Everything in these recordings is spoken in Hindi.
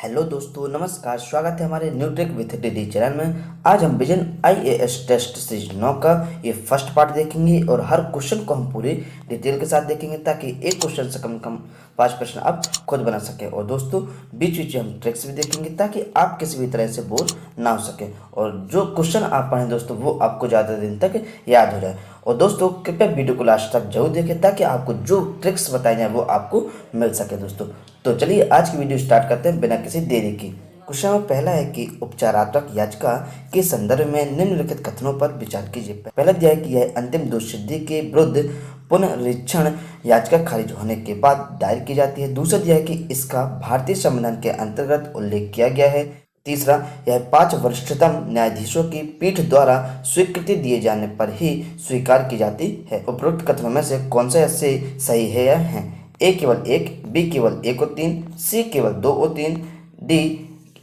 हेलो दोस्तों, नमस्कार। स्वागत है हमारे new trick with DD channel में। आज हम विजन आईएएस टेस्ट सीरीज 9 का ये फर्स्ट पार्ट देखेंगे और हर क्वेश्चन को हम पूरी डिटेल के साथ देखेंगे ताकि एक क्वेश्चन से कम कम 5 प्रश्न आप खुद बना सके। और दोस्तों बीच बीच में हम ट्रिक्स भी देखेंगे ताकि आप किसी भी तरह से बोर ना हो सके और जो क्वेश्चन आप पढ़ें दोस्तों वो आपको ज़्यादा दिन तक याद हो जाए। और दोस्तों कृपया वीडियो को लास्ट तक जरूर देखें ताकि आपको जो ट्रिक्स बताई जाए वो आपको मिल सके दोस्तों। तो चलिए आज की वीडियो स्टार्ट करते हैं बिना किसी देरी की। क्वेश्चन नंबर पहला है कि उपचारात्मक याचिका के संदर्भ में निम्नलिखित कथनों पर विचार कीजिए। पहला दिया है कि यह अंतिम दोषसिद्धि के विरुद्ध पुनरीक्षण याचिका खारिज होने के बाद दायर की जाती है। दूसरा दिया है कि इसका भारतीय संविधान के अंतर्गत उल्लेख किया गया है। तीसरा, यह 5 वरिष्ठतम न्यायाधीशों की पीठ द्वारा स्वीकृति दिए जाने पर ही स्वीकार की जाती है। उपरोक्त कथनों में से कौन सा इससे सही है या है? ए केवल 1, बी केवल 1 और 3, सी केवल 2 और 3, डी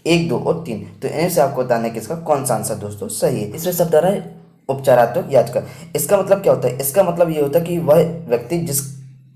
1, 2 और 3। तो इनमें से आपको बताना है कि इसका कौन सा आंसर दोस्तों सही है। इसमें शब्द आ रहा है उपचारात्मक याचिका। इसका मतलब क्या होता है? इसका मतलब ये होता है कि वह व्यक्ति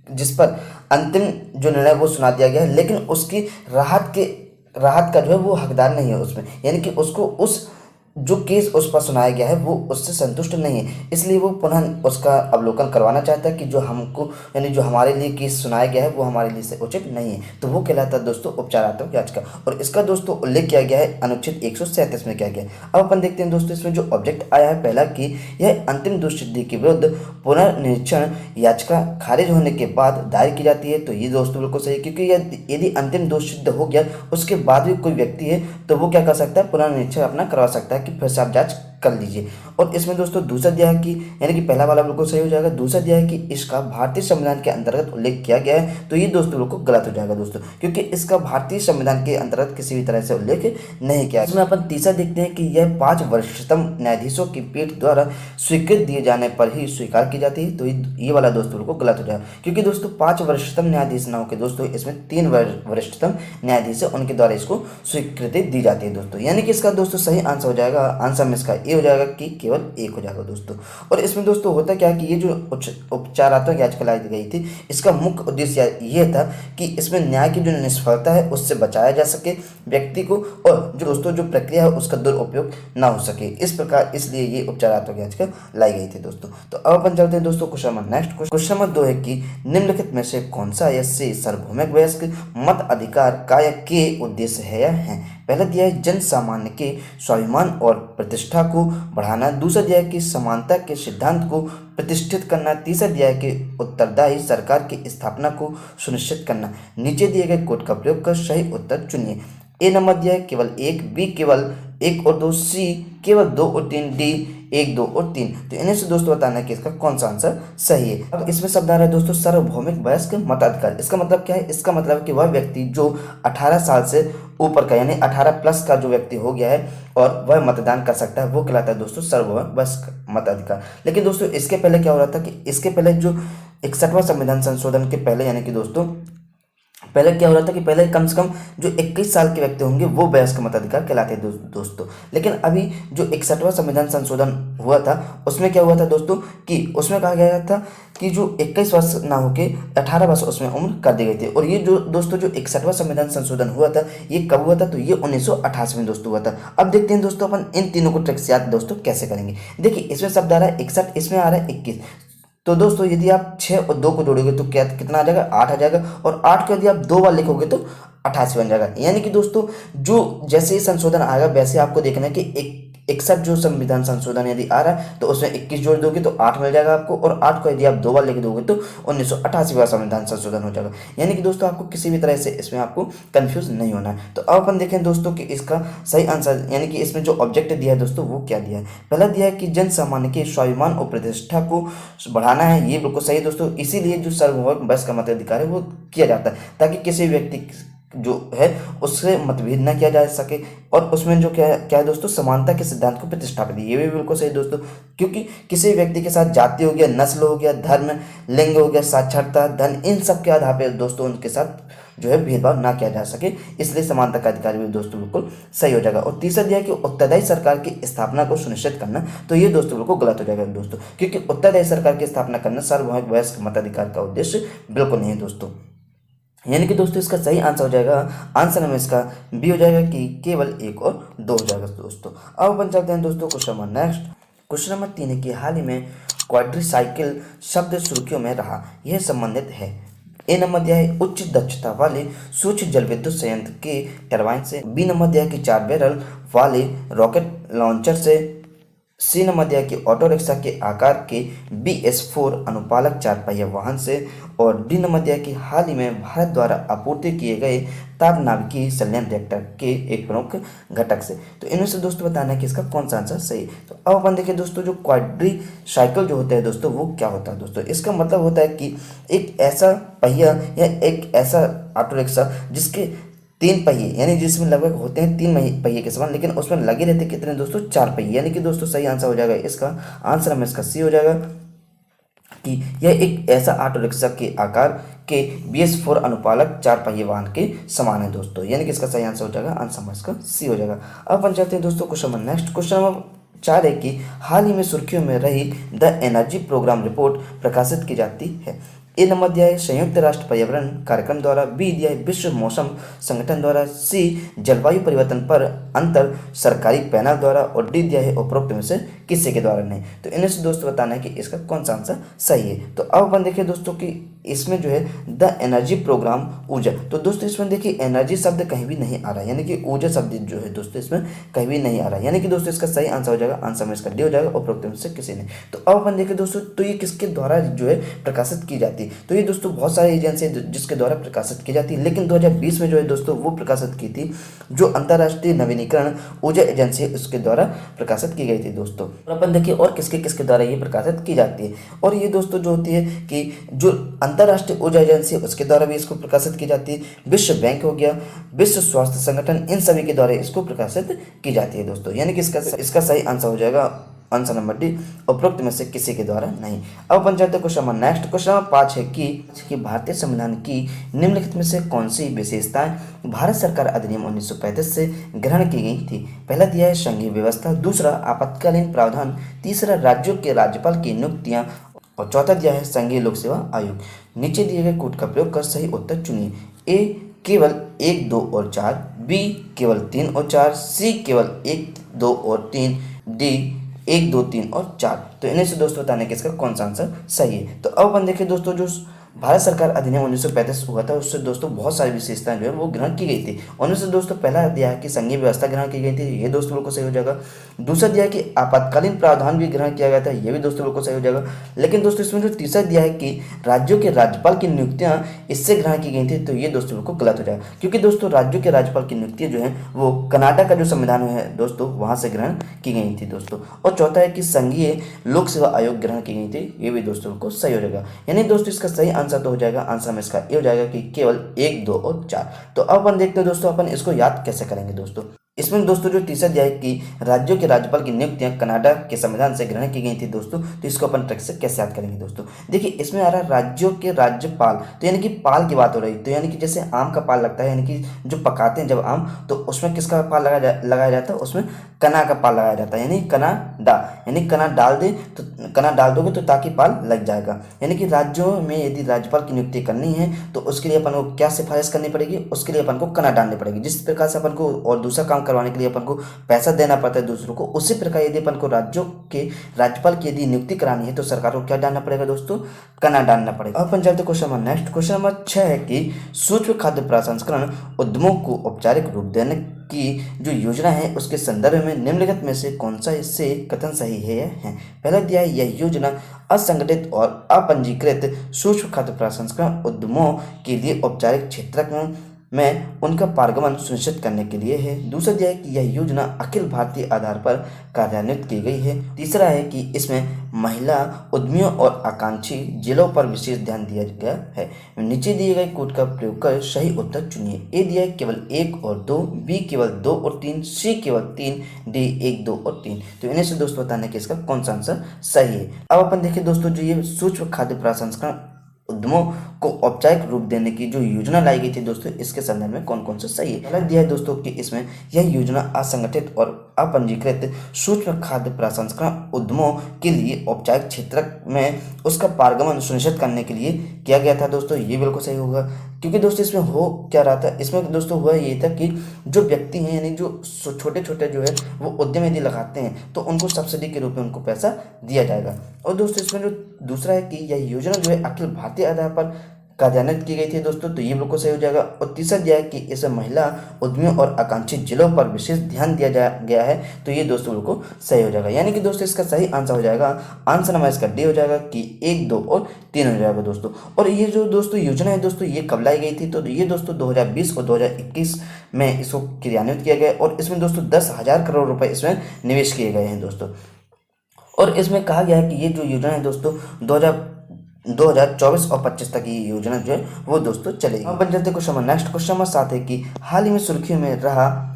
जिस पर अंतिम जो निर्णय वो सुना दिया गया है लेकिन उसकी राहत का जो है वो हकदार नहीं है उसमें, यानी कि उसको उस जो केस उस पर सुनाया गया है वो उससे संतुष्ट नहीं है, इसलिए वो पुनः उसका अवलोकन करवाना चाहता है कि जो हमको यानी जो हमारे लिए केस सुनाया गया है वो हमारे लिए से उचित नहीं है। तो वो कहलाता है दोस्तों उपचारात्मक याचिका और इसका दोस्तों उल्लेख किया गया है अनुच्छेद 137 में किया गया है। अब अपन देखते हैं दोस्तों इसमें जो ऑब्जेक्ट आया है पहला कि यह अंतिम दोषसिद्धि के विरुद्ध पुनर्निरीक्षण याचिका खारिज होने के बाद दायर की जाती है। तो ये दोस्तों बिल्कुल सही है, क्योंकि यदि अंतिम दोष सिद्ध हो गया उसके बाद भी कोई व्यक्ति है तो वो क्या कर सकता है? पुनर्निरीक्षण अपना करवा सकता है कि फिर से आप जांच कर लीजिए। और इसमें दोस्तों दूसरा दिया है कि यानी कि पहला वाला बिल्कुल सही हो जाएगा। दूसरा दिया है कि इसका भारतीय संविधान के अंतर्गत उल्लेख किया गया है, तो ये दोस्तों बिल्कुल गलत हो जाएगा दोस्तों, क्योंकि इसका भारतीय संविधान के अंतर्गत किसी भी तरह से उल्लेख नहीं किया। इसमें अपन तीसरा देखते हैं कि यह 5 वरिष्ठतम न्यायाधीशों की पीठ द्वारा स्वीकृत दिए जाने पर ही स्वीकार की जाती है, तो ये वाला दोस्तों बिल्कुल गलत हो जाएगा, क्योंकि दोस्तों 5 वरिष्ठतम न्यायाधीश ना हो के दोस्तों इसमें 3 वरिष्ठतम न्यायाधीश है उनके द्वारा इसको स्वीकृति दी जाती है दोस्तों, यानी कि इसका दोस्तों सही आंसर हो जाएगा, आंसर में इसका ए हो जाएगा कि केवल 1 हो जाएगा दोस्तों। और इसमें दोस्तों होता क्या है कि ये जो उपचारात्मक याचिका लाई गई थी इसका मुख्य उद्देश्य ये था कि इसमें न्याय की जो निष्फलता है उससे बचाया जा सके व्यक्ति को, और जो दोस्तों जो प्रक्रिया है उसका दुरुपयोग ना हो सके, इस प्रकार इसलिए ये उपचारात्मक याचिका लाई गई थी दोस्तों। तो अब अपन चलते हैं दोस्तों question number next. Question number 2 है कि निम्नलिखित में से कौन सा इससे सार्वभौमिक वयस्क मत अधिकार काय के उद्देश्य है या है? पहला दिया है जन सामान्य के स्वाभिमान और प्रतिष्ठा को बढ़ाना। दूसरा दिया है कि समानता के सिद्धांत को प्रतिष्ठित करना। तीसरा दिया है कि उत्तरदायी सरकार की स्थापना को सुनिश्चित करना। नीचे दिए गए कोड का प्रयोग कर सही उत्तर चुनिए। ए नंबर दिया है केवल 1, बी केवल 1 और 2, सी केवल 2 और 3, डी 1, 2 और 3। तो इन्हें से दोस्तों बताना है कि इसका कौन सा आंसर सही है। अब इसमें शब्द आ रहा है दोस्तों सार्वभौमिक वयस्क मताधिकार। इसका मतलब क्या है? इसका मतलब है कि वह व्यक्ति जो 18 साल से ऊपर का यानी 18 प्लस का जो व्यक्ति हो गया है और वह मतदान कर सकता है वो कहलाता है दोस्तों सार्वभौमिक वयस्क मताधिकार। लेकिन दोस्तों इसके पहले क्या हो रहा था कि इसके पहले जो 61वां संविधान संशोधन के पहले यानी कि दोस्तों पहले क्या हो रहा था कि पहले कम से कम जो 21 साल के व्यक्ति होंगे वो वयस्क मताधिकार कहलाते हैं दोस्तों। लेकिन अभी जो 61वां संविधान संशोधन हुआ था उसमें क्या हुआ था दोस्तों कि उसमें कहा गया था कि जो 21 वर्ष ना होके 18 वर्ष उसमें उम्र कर दी गई थी। और ये जो दोस्तों जो 61वां संविधान संशोधन हुआ था ये कब हुआ था? तो ये 1988 में दोस्तों हुआ था। अब देखते हैं दोस्तों अपन इन तीनों को ट्रिक्स याद दोस्तों कैसे करेंगे। देखिए इसमें शब्द आ रहा है 61, इसमें आ रहा है 21। तो दोस्तों यदि आप 6 और 2 को जोड़ोगे तो क्या कितना आ जाएगा? 8 आ जाएगा। और 8 को यदि आप 2 बार लिखोगे तो 88 बन जाएगा। यानी कि दोस्तों जो जैसे ही संशोधन आएगा वैसे आपको देखना है कि 61 जो संविधान संशोधन यदि आ रहा है तो उसमें 21 जोड़ दोगे तो 8 मिल जाएगा आपको, और 8 को यदि आप 2 बार लिख दोगे तो 1988वां संविधान संशोधन हो जाएगा। यानी कि दोस्तों आपको किसी भी तरह से इसमें आपको कंफ्यूज नहीं होना है। तो अब अपन देखें दोस्तों कि इसका सही आंसर यानी कि इसमें जो ऑब्जेक्ट दिया है दोस्तों वो क्या दिया है। पहला दिया है कि जन सामान्य के स्वाभिमान और प्रतिष्ठा को बढ़ाना है, ये बिल्कुल सही है दोस्तों। इसीलिए जो सार्वभौमिक वयस्क का मताधिकार है वो किया जाता है ताकि किसी व्यक्ति जो है उससे मतभेद न किया जा सके। और उसमें जो क्या है दोस्तों समानता के सिद्धांत को प्रतिष्ठापित, ये भी बिल्कुल सही दोस्तों, क्योंकि किसी व्यक्ति के साथ जाति हो गया, नस्ल हो गया, धर्म, लिंग हो गया, साक्षरता, धन, इन सब के आधार पर दोस्तों उनके साथ जो है भेदभाव ना किया जा सके, इसलिए समानता का अधिकार भी दोस्तों बिल्कुल सही हो जाएगा। और तीसरा दिया कि उत्तरदायी सरकार की स्थापना को सुनिश्चित करना, तो ये दोस्तों बिल्कुल गलत हो जाएगा दोस्तों, क्योंकि उत्तरदायी सरकार की स्थापना करना सार्वभौमिक वयस्क मताधिकार का उद्देश्य बिल्कुल नहीं है दोस्तों। यानी कि दोस्तों इसका सही आंसर हो जाएगा, आंसर में इसका बी हो जाएगा कि केवल 1 और 2 हो जाएगा दोस्तों। अब अपन चलते हैं दोस्तों question number next. Question number 3 है कि हाल ही में क्वाड्रीसाइकिल शब्द सुर्खियों में रहा, यह संबंधित है। ए नंबर दिया है उच्च दक्षता वाले सूक्ष्म जल विद्युत संयंत्र के टरबाइन से। बी नंबर दिया है कि 4 बैरल वाले रॉकेट लॉन्चर से। सी नंबर दिया कि ऑटो रिक्शा के आकार के BS4 अनुपालक 4 पहिया वाहन से। और डी नंबर दिया कि हाल ही में भारत द्वारा आपूर्ति किए गए ताप नाभिकीय संलयन रिएक्टर के एक प्रमुख घटक से। तो इनमें से दोस्तों बताना है कि इसका कौन सा आंसर सही है। तो अब अपन देखिए दोस्तों, जो क्वाड्री साइकिल जो होता है दोस्तों, वो क्या होता है दोस्तों। इसका मतलब होता है कि एक ऐसा पहिया या एक ऐसा ऑटो रिक्शा जिसके 3 पहिए, यानी जिसमें लगभग होते हैं 3 पहिए के समान, लेकिन उसमें लगे रहते कितने दोस्तों, 4 पहिए। यानी कि दोस्तों सही आंसर हो जाएगा इसका, आंसर हमें इसका सी हो जाएगा कि यह एक ऐसा ऑटो रिक्शा के आकार के BS4 अनुपालक 4 पहिए वाहन के समान है दोस्तों। यानी कि इसका सही आंसर हो जाएगा, आंसर हमारा इसका सी हो जाएगा। अब अपन चलते हैं दोस्तों question number next. Question number 4 है कि हाल ही में सुर्खियों में रही द एनर्जी प्रोग्राम रिपोर्ट प्रकाशित की जाती है। ए नंबर दिया है संयुक्त राष्ट्र पर्यावरण कार्यक्रम द्वारा। बी दिया है विश्व मौसम संगठन द्वारा। सी जलवायु परिवर्तन पर अंतर सरकारी पैनल द्वारा। और डी दिया है उपरोक्त में से किसी के द्वारा नहीं। तो इन्हें से दोस्तों बताना है कि इसका कौन सा आंसर सही है। तो अब अपन देखिए दोस्तों कि इसमें जो है द एनर्जी प्रोग्राम ऊर्जा, तो दोस्तों इसमें देखिए एनर्जी शब्द कहीं भी नहीं आ रहा है, यानी कि ऊर्जा शब्द जो है दोस्तों इसमें कहीं भी नहीं आ रहा है। यानी कि दोस्तों इसका सही आंसर हो जाएगा, आंसर में इसका डी हो जाएगा, उपरोक्त में से किसी ने। तो अब अपन देखिए दोस्तों, तो ये किसके द्वारा जो है प्रकाशित की जाती है। तो ये दोस्तों बहुत सारी एजेंसी जिसके द्वारा प्रकाशित की जाती है, लेकिन 2020 में जो है दोस्तों वो प्रकाशित की थी जो अंतर्राष्ट्रीय नवीनीकरण ऊर्जा एजेंसी है, उसके द्वारा प्रकाशित की गई थी दोस्तों। और अपन देखिए और किसके किसके द्वारा ये प्रकाशित की जाती है। और ये दोस्तों जो होती है कि जो अंतर्राष्ट्रीय ऊर्जा एजेंसी है उसके द्वारा भी इसको प्रकाशित की जाती है। विश्व बैंक हो गया, विश्व स्वास्थ्य संगठन, इन सभी के द्वारा इसको प्रकाशित की जाती है दोस्तों। यानी कि इसका सही आंसर हो जाएगा, आंसर नंबर डी, उपरोक्त में से किसी के द्वारा नहीं। अब अपन चलते हैं question number next. Question number 5 है कि भारतीय संविधान की निम्नलिखित में से कौन सी विशेषताएं भारत सरकार अधिनियम 1935 से ग्रहण की गई थी। पहला दिया है संघीय व्यवस्था, दूसरा आपातकालीन प्रावधान, तीसरा राज्यों के राज्यपाल की नियुक्तियां और चौथा दिया है संघीय लोक सेवा आयोग। नीचे दिए गए कोड का प्रयोग कर सही उत्तर चुनिए। ए केवल 1, 2 और 4, बी केवल 3 और 4, सी केवल 1, 2 और 3, डी 1, 2, 3 और 4। तो इन्हें से दोस्तों बताने के इसका कौन सा आंसर सही है। तो अब अपन देखिए दोस्तों, जो भारत सरकार अधिनियम 1935 हुआ था उससे दोस्तों बहुत सारी विशेषताएं जो है वो ग्रहण की गई थी। उनमें से दोस्तों पहला दिया है कि संघीय व्यवस्था ग्रहण की गई थी, ये दोस्तों लोग को सही हो जाएगा। दूसरा दिया है कि आपातकालीन प्रावधान भी ग्रहण किया गया था, ये भी दोस्तों लोग को सही हो जाएगा। लेकिन दोस्तों इसमें जो तीसरा दिया है कि राज्यों के राज्यपाल की नियुक्तियां इससे ग्रहण की गई थी, तो ये दोस्तों लोग को गलत हो जाएगा, क्योंकि दोस्तों राज्यों के राज्यपाल की नियुक्तियां जो है वो कनाडा का जो संविधान है दोस्तों वहां से ग्रहण की गई थी दोस्तों। और चौथा है कि संघीय लोक सेवा आयोग ग्रहण की गई थी, ये भी दोस्तों को सही हो जाएगा। यानी दोस्तों इसका सही आंसर तो हो जाएगा, आंसर में इसका ये हो जाएगा कि केवल 1, 2 और 4। तो अब अपन देखते हैं दोस्तों अपन इसको याद कैसे करेंगे दोस्तों। इसमें दोस्तों जो तीसरा दिया है कि राज्यों के राज्यपाल की नियुक्तियां कनाडा के संविधान से ग्रहण की गई थी दोस्तों, तो इसको अपन ट्रिक से कैसे याद करेंगे दोस्तों। देखिए इसमें आ रहा है राज्यों के राज्यपाल, तो यानी कि पाल की बात हो रही है। तो यानी कि जैसे आम का पाल लगता है, यानी कि जो पकाते हैं जब आम, तो उसमें किसका पाल लगाया जाता है, उसमें कना का पाल लगाया जाता है, यानी कनाडा, यानी कना डाल दे तो कना डाल दोगे तो ताकि पाल लग जाएगा। यानी कि राज्यों में यदि राज्यपाल की नियुक्ति करनी है तो उसके लिए अपन को क्या सिफारिश करनी पड़ेगी, उसके लिए अपन को कना डालनी पड़ेगी। जिस प्रकार से अपन को और दूसरा काम करवाने के लिए अपन को पैसा देना पड़ता है दूसरों को, उसी प्रकार यदि अपन को राज्यों के राज्यपाल की यदि नियुक्ति करानी है तो सरकार को क्या डालना पड़ेगा दोस्तों, कना डालना पड़ेगा। अब अपन चलते question number next. Question number 6 है कि सूक्ष्म खाद्य प्रसंस्करण उद्यमों को औपचारिक रूप देने की जो योजना है उसके संदर्भ में निम्नलिखित में से कौन सा इससे कथन सही है। पहला दिया है यह योजना असंगठित और अपंजीकृत सूक्ष्म खाद्य प्रसंस्करण उद्यमों के लिए औपचारिक क्षेत्र में उनका पारगमन सुनिश्चित करने के लिए है। दूसरा दिया है कि यह योजना अखिल भारतीय आधार पर कार्यान्वित की गई है। तीसरा है कि इसमें महिला उद्यमियों और आकांक्षी जिलों पर विशेष ध्यान दिया गया है। नीचे दिए गए कोड का प्रयोग कर सही उत्तर चुनिए। ए दिया है केवल 1 और 2, बी केवल 2 और 3, सी केवल 3, डी 1, 2 और 3। तो इन्हें से दोस्तों बताने कि इसका कौन सा आंसर सही है। अब अपन देखिए दोस्तों, जो ये सूक्ष्म खाद्य प्रसंस्करण उद्यमों को औपचारिक रूप देने की जो योजना लाई गई थी दोस्तों, इसके संदर्भ में कौन कौन सा सही है। पहला दिया है दोस्तों कि इसमें यह योजना असंगठित और अपंजीकृत सूक्ष्म खाद्य प्रसंस्करण उद्यमों के लिए औपचारिक क्षेत्र में उसका पारगमन सुनिश्चित करने के लिए किया गया था दोस्तों, ये बिल्कुल सही होगा। क्योंकि दोस्तों इसमें हो क्या रहा था, इसमें दोस्तों हुआ ये था कि जो व्यक्ति हैं यानी जो छोटे छोटे जो है वो उद्यम यदि लगाते हैं तो उनको सब्सिडी के रूप में उनको पैसा दिया जाएगा। और दोस्तों इसमें जो दूसरा है कि यह योजना जो है अखिल भारतीय आधार पर कार्यान्वित की गई थी दोस्तों, तो ये बिल्कुल सही हो जाएगा। और तीसरा दिया है कि इसमें महिला उद्यमियों और आकांक्षी जिलों पर विशेष ध्यान दिया गया है, तो ये दोस्तों बिल्कुल सही हो जाएगा। यानी कि दोस्तों इसका सही आंसर हो जाएगा, आंसर नंबर इसका डी हो जाएगा कि 1, 2 और 3 हो जाएगा दोस्तों। और ये जो दोस्तों योजना है दोस्तों ये कब लाई गई थी, तो ये दोस्तों 2020 और 2021 में इसको क्रियान्वित किया गया और इसमें दोस्तों 10,000 करोड़ रुपए इसमें निवेश किए गए हैं दोस्तों। और इसमें कहा गया है कि ये जो योजना है दोस्तों 2024 और 25 तक ये योजना जो है वो दोस्तों चलेगी। अब बन जाते question number next, question number 7 है कि हाल ही में सुर्खियों में रहा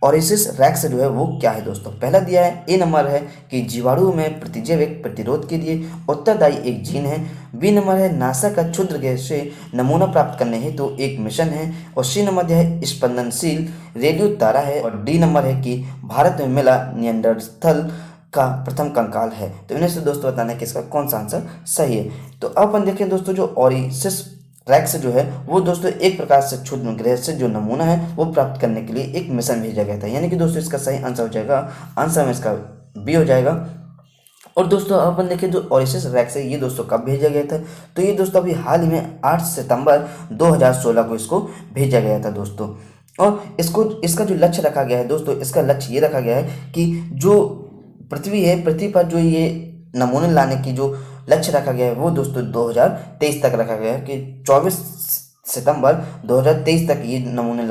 ओरिसिस रैक्स जो है वो क्या है दोस्तों। पहला दिया है ए नंबर है कि जीवाणु में प्रतिजैविक प्रतिरोध के लिए उत्तरदायी एक जीन है। बी नंबर है नासा का क्षुद्र गैस से नमूना प्राप्त करने हेतु तो एक मिशन है। और सी नंबर दिया है स्पंदनशील रेडियो तारा है। और डी नंबर है कि भारत में मिला निएंडरथल का प्रथम कंकाल है। तो इन्हें से दोस्तों बताना है कि इसका कौन सा आंसर सही है। तो अब अपन देखें दोस्तों जो ओरिसिस रैक्स जो है वो दोस्तों एक प्रकार से क्षुद्र ग्रह से जो नमूना है वो प्राप्त करने के लिए एक मिशन भेजा गया था। यानी कि दोस्तों इसका सही आंसर हो जाएगा, आंसर में इसका बी हो जाएगा। और दोस्तों अब अपन देखें जो ओरिसिस रैक्स है ये दोस्तों कब भेजा गया था, तो ये दोस्तों अभी हाल ही में 8 सितंबर 2016 को इसको भेजा गया था दोस्तों। और इसका जो लक्ष्य रखा गया है दोस्तों, इसका लक्ष्य ये रखा गया है कि जो पृथ्वी है, पृथ्वी पर जो ये नमूने लाने की जो लक्ष्य रखा गया है वो दोस्तों 2023 तक रखा गया है कि 24 सितंबर 2023 तक ये नमूने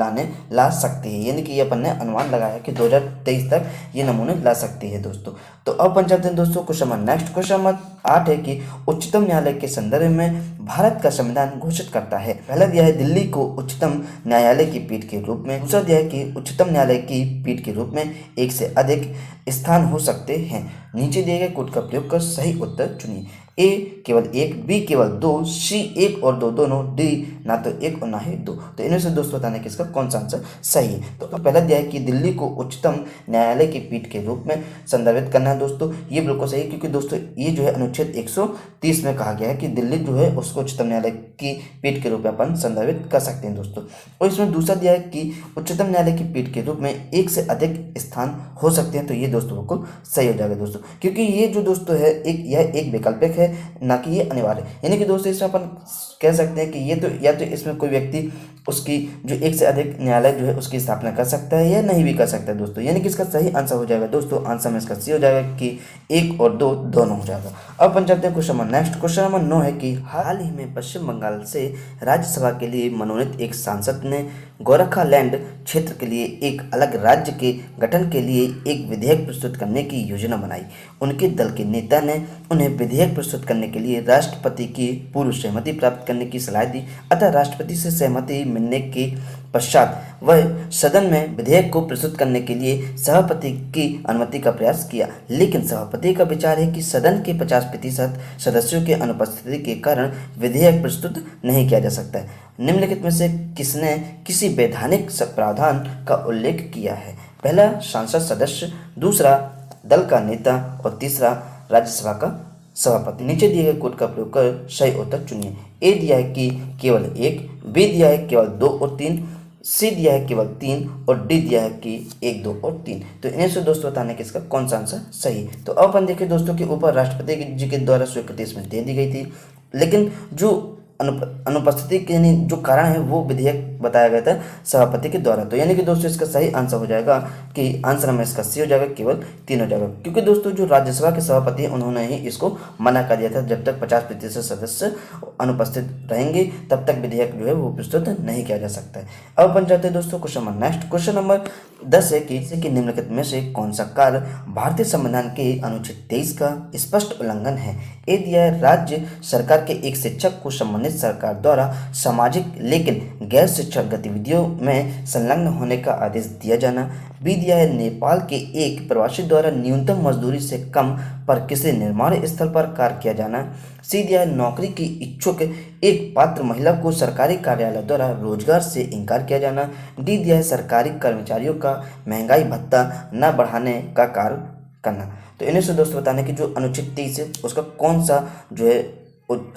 ला सकती है। यानी कि ये अपन ने अनुमान लगाया कि 2023 तक ये नमूने ला सकती है दोस्तों। तो अब अपन चलते हैं दोस्तों question number next, question number 8 है कि उच्चतम न्यायालय के संदर्भ में भारत का संविधान घोषित करता है। पहला दिया है दिल्ली को उच्चतम न्यायालय की पीठ के रूप में। दूसरा दिया है कि उच्चतम न्यायालय की पीठ के रूप में एक से अधिक स्थान हो सकते हैं। नीचे दिए गए कोड का प्रयोग कर सही उत्तर चुनिए। ए केवल 1, बी केवल 2, सी 1 और 2 दोनों, डी ना तो 1 और ना ही 2। तो इनमें से दोस्तों बताने कि इसका कौन सा आंसर सही है। तो पहला दिया है कि दिल्ली को उच्चतम न्यायालय की पीठ के रूप में संदर्भित करना है दोस्तों, ये बिल्कुल सही है क्योंकि दोस्तों ये जो है अनुच्छेद 130 में कहा गया है कि दिल्ली जो है उसको उच्चतम न्यायालय की पीठ के रूप में अपन संदर्भित कर सकते हैं दोस्तों। और इसमें दूसरा दिया है कि उच्चतम न्यायालय की पीठ के रूप में एक से अधिक स्थान हो सकते हैं, तो ये दोस्तों बिल्कुल सही हो जाएगा दोस्तों, क्योंकि ये जो दोस्तों है यह एक वैकल्पिक है ना कि ये अनिवार्य। यानी कि दोस्तों इसमें अपन कह सकते हैं कि ये तो या तो इसमें कोई व्यक्ति उसकी जो एक से अधिक न्यायालय जो है उसकी स्थापना कर सकता है या नहीं भी कर सकता है दोस्तों। यानी कि इसका सही आंसर हो जाएगा दोस्तों, आंसर में इसका सी हो जाएगा कि 1 और 2 दोनों हो जाएगा। अब अपन चलते हैं question number next, question number 9 है कि हाल ही में पश्चिम बंगाल से राज्यसभा के लिए मनोनीत एक सांसद ने गोरखालैंड क्षेत्र के लिए एक अलग राज्य के गठन के लिए एक विधेयक प्रस्तुत करने की योजना बनाई। उनके दल के नेता ने उन्हें विधेयक प्रस्तुत करने के लिए राष्ट्रपति की पूर्व सहमति प्राप्त करने की सलाह दी। अतः राष्ट्रपति से सहमति मिलने के पश्चात वह सदन में विधेयक को प्रस्तुत करने के लिए सभापति की अनुमति का प्रयास किया, लेकिन सभापति का विचार है कि सदन के 50% सदस्यों के अनुपस्थिति के कारण विधेयक प्रस्तुत नहीं किया जा सकता है। निम्नलिखित में से किसने किसी वैधानिक प्रावधान का उल्लेख किया है। पहला संसद सदस्य, दूसरा दल का नेता और तीसरा राज्यसभा का सभापति। नीचे दिए गए कोड का प्रयोग कर सही उत्तर चुनिए। ए दिया है कि केवल 1, बी दिया है केवल 2 और 3, सी दिया है केवल 3 और डी दिया है कि 1, 2 और 3। तो इन्हें से दोस्तों बताने कि इसका कौन सा आंसर सही है। तो अब अपन देखिए दोस्तों के ऊपर राष्ट्रपति जी के द्वारा स्वीकृति इसमें दे दी गई थी, लेकिन जो अनुपस्थिति के जो कारण है वो विधेयक बताया गया था सभापति के द्वारा। तो यानी कि दोस्तों इसका सही आंसर हो जाएगा कि आंसर में इसका सी हो जाएगा, केवल 3 हो जाएगा, क्योंकि दोस्तों जो राज्यसभा के सभापति हैं उन्होंने ही इसको मना कर दिया था। जब तक 50% सदस्य अनुपस्थित रहेंगे तब तक विधेयक जो है वो प्रस्तुत नहीं किया जा सकता है। अब अपन जाते हैं दोस्तों question number next, question number 10 है कि निम्नलिखित में से कौन सा कार्य भारतीय संविधान के अनुच्छेद 23 का स्पष्ट उल्लंघन है। ए दिया है राज्य सरकार के एक शिक्षक को संबंधित सरकार द्वारा सामाजिक लेकिन गैर शिक्षक गतिविधियों में संलग्न होने का आदेश दिया जाना। बी दिया है नेपाल के एक प्रवासी द्वारा न्यूनतम मजदूरी से कम पर किसी निर्माण स्थल पर कार्य किया जाना। सी दिया है नौकरी की इच्छुक एक पात्र महिला को सरकारी कार्यालय द्वारा रोजगार से इनकार किया जाना। डी दिया है सरकारी कर्मचारियों का महंगाई भत्ता न बढ़ाने का कार्य करना। तो इन्हें से दोस्तों बताने कि जो अनुच्छेद 23 है उसका कौन सा जो है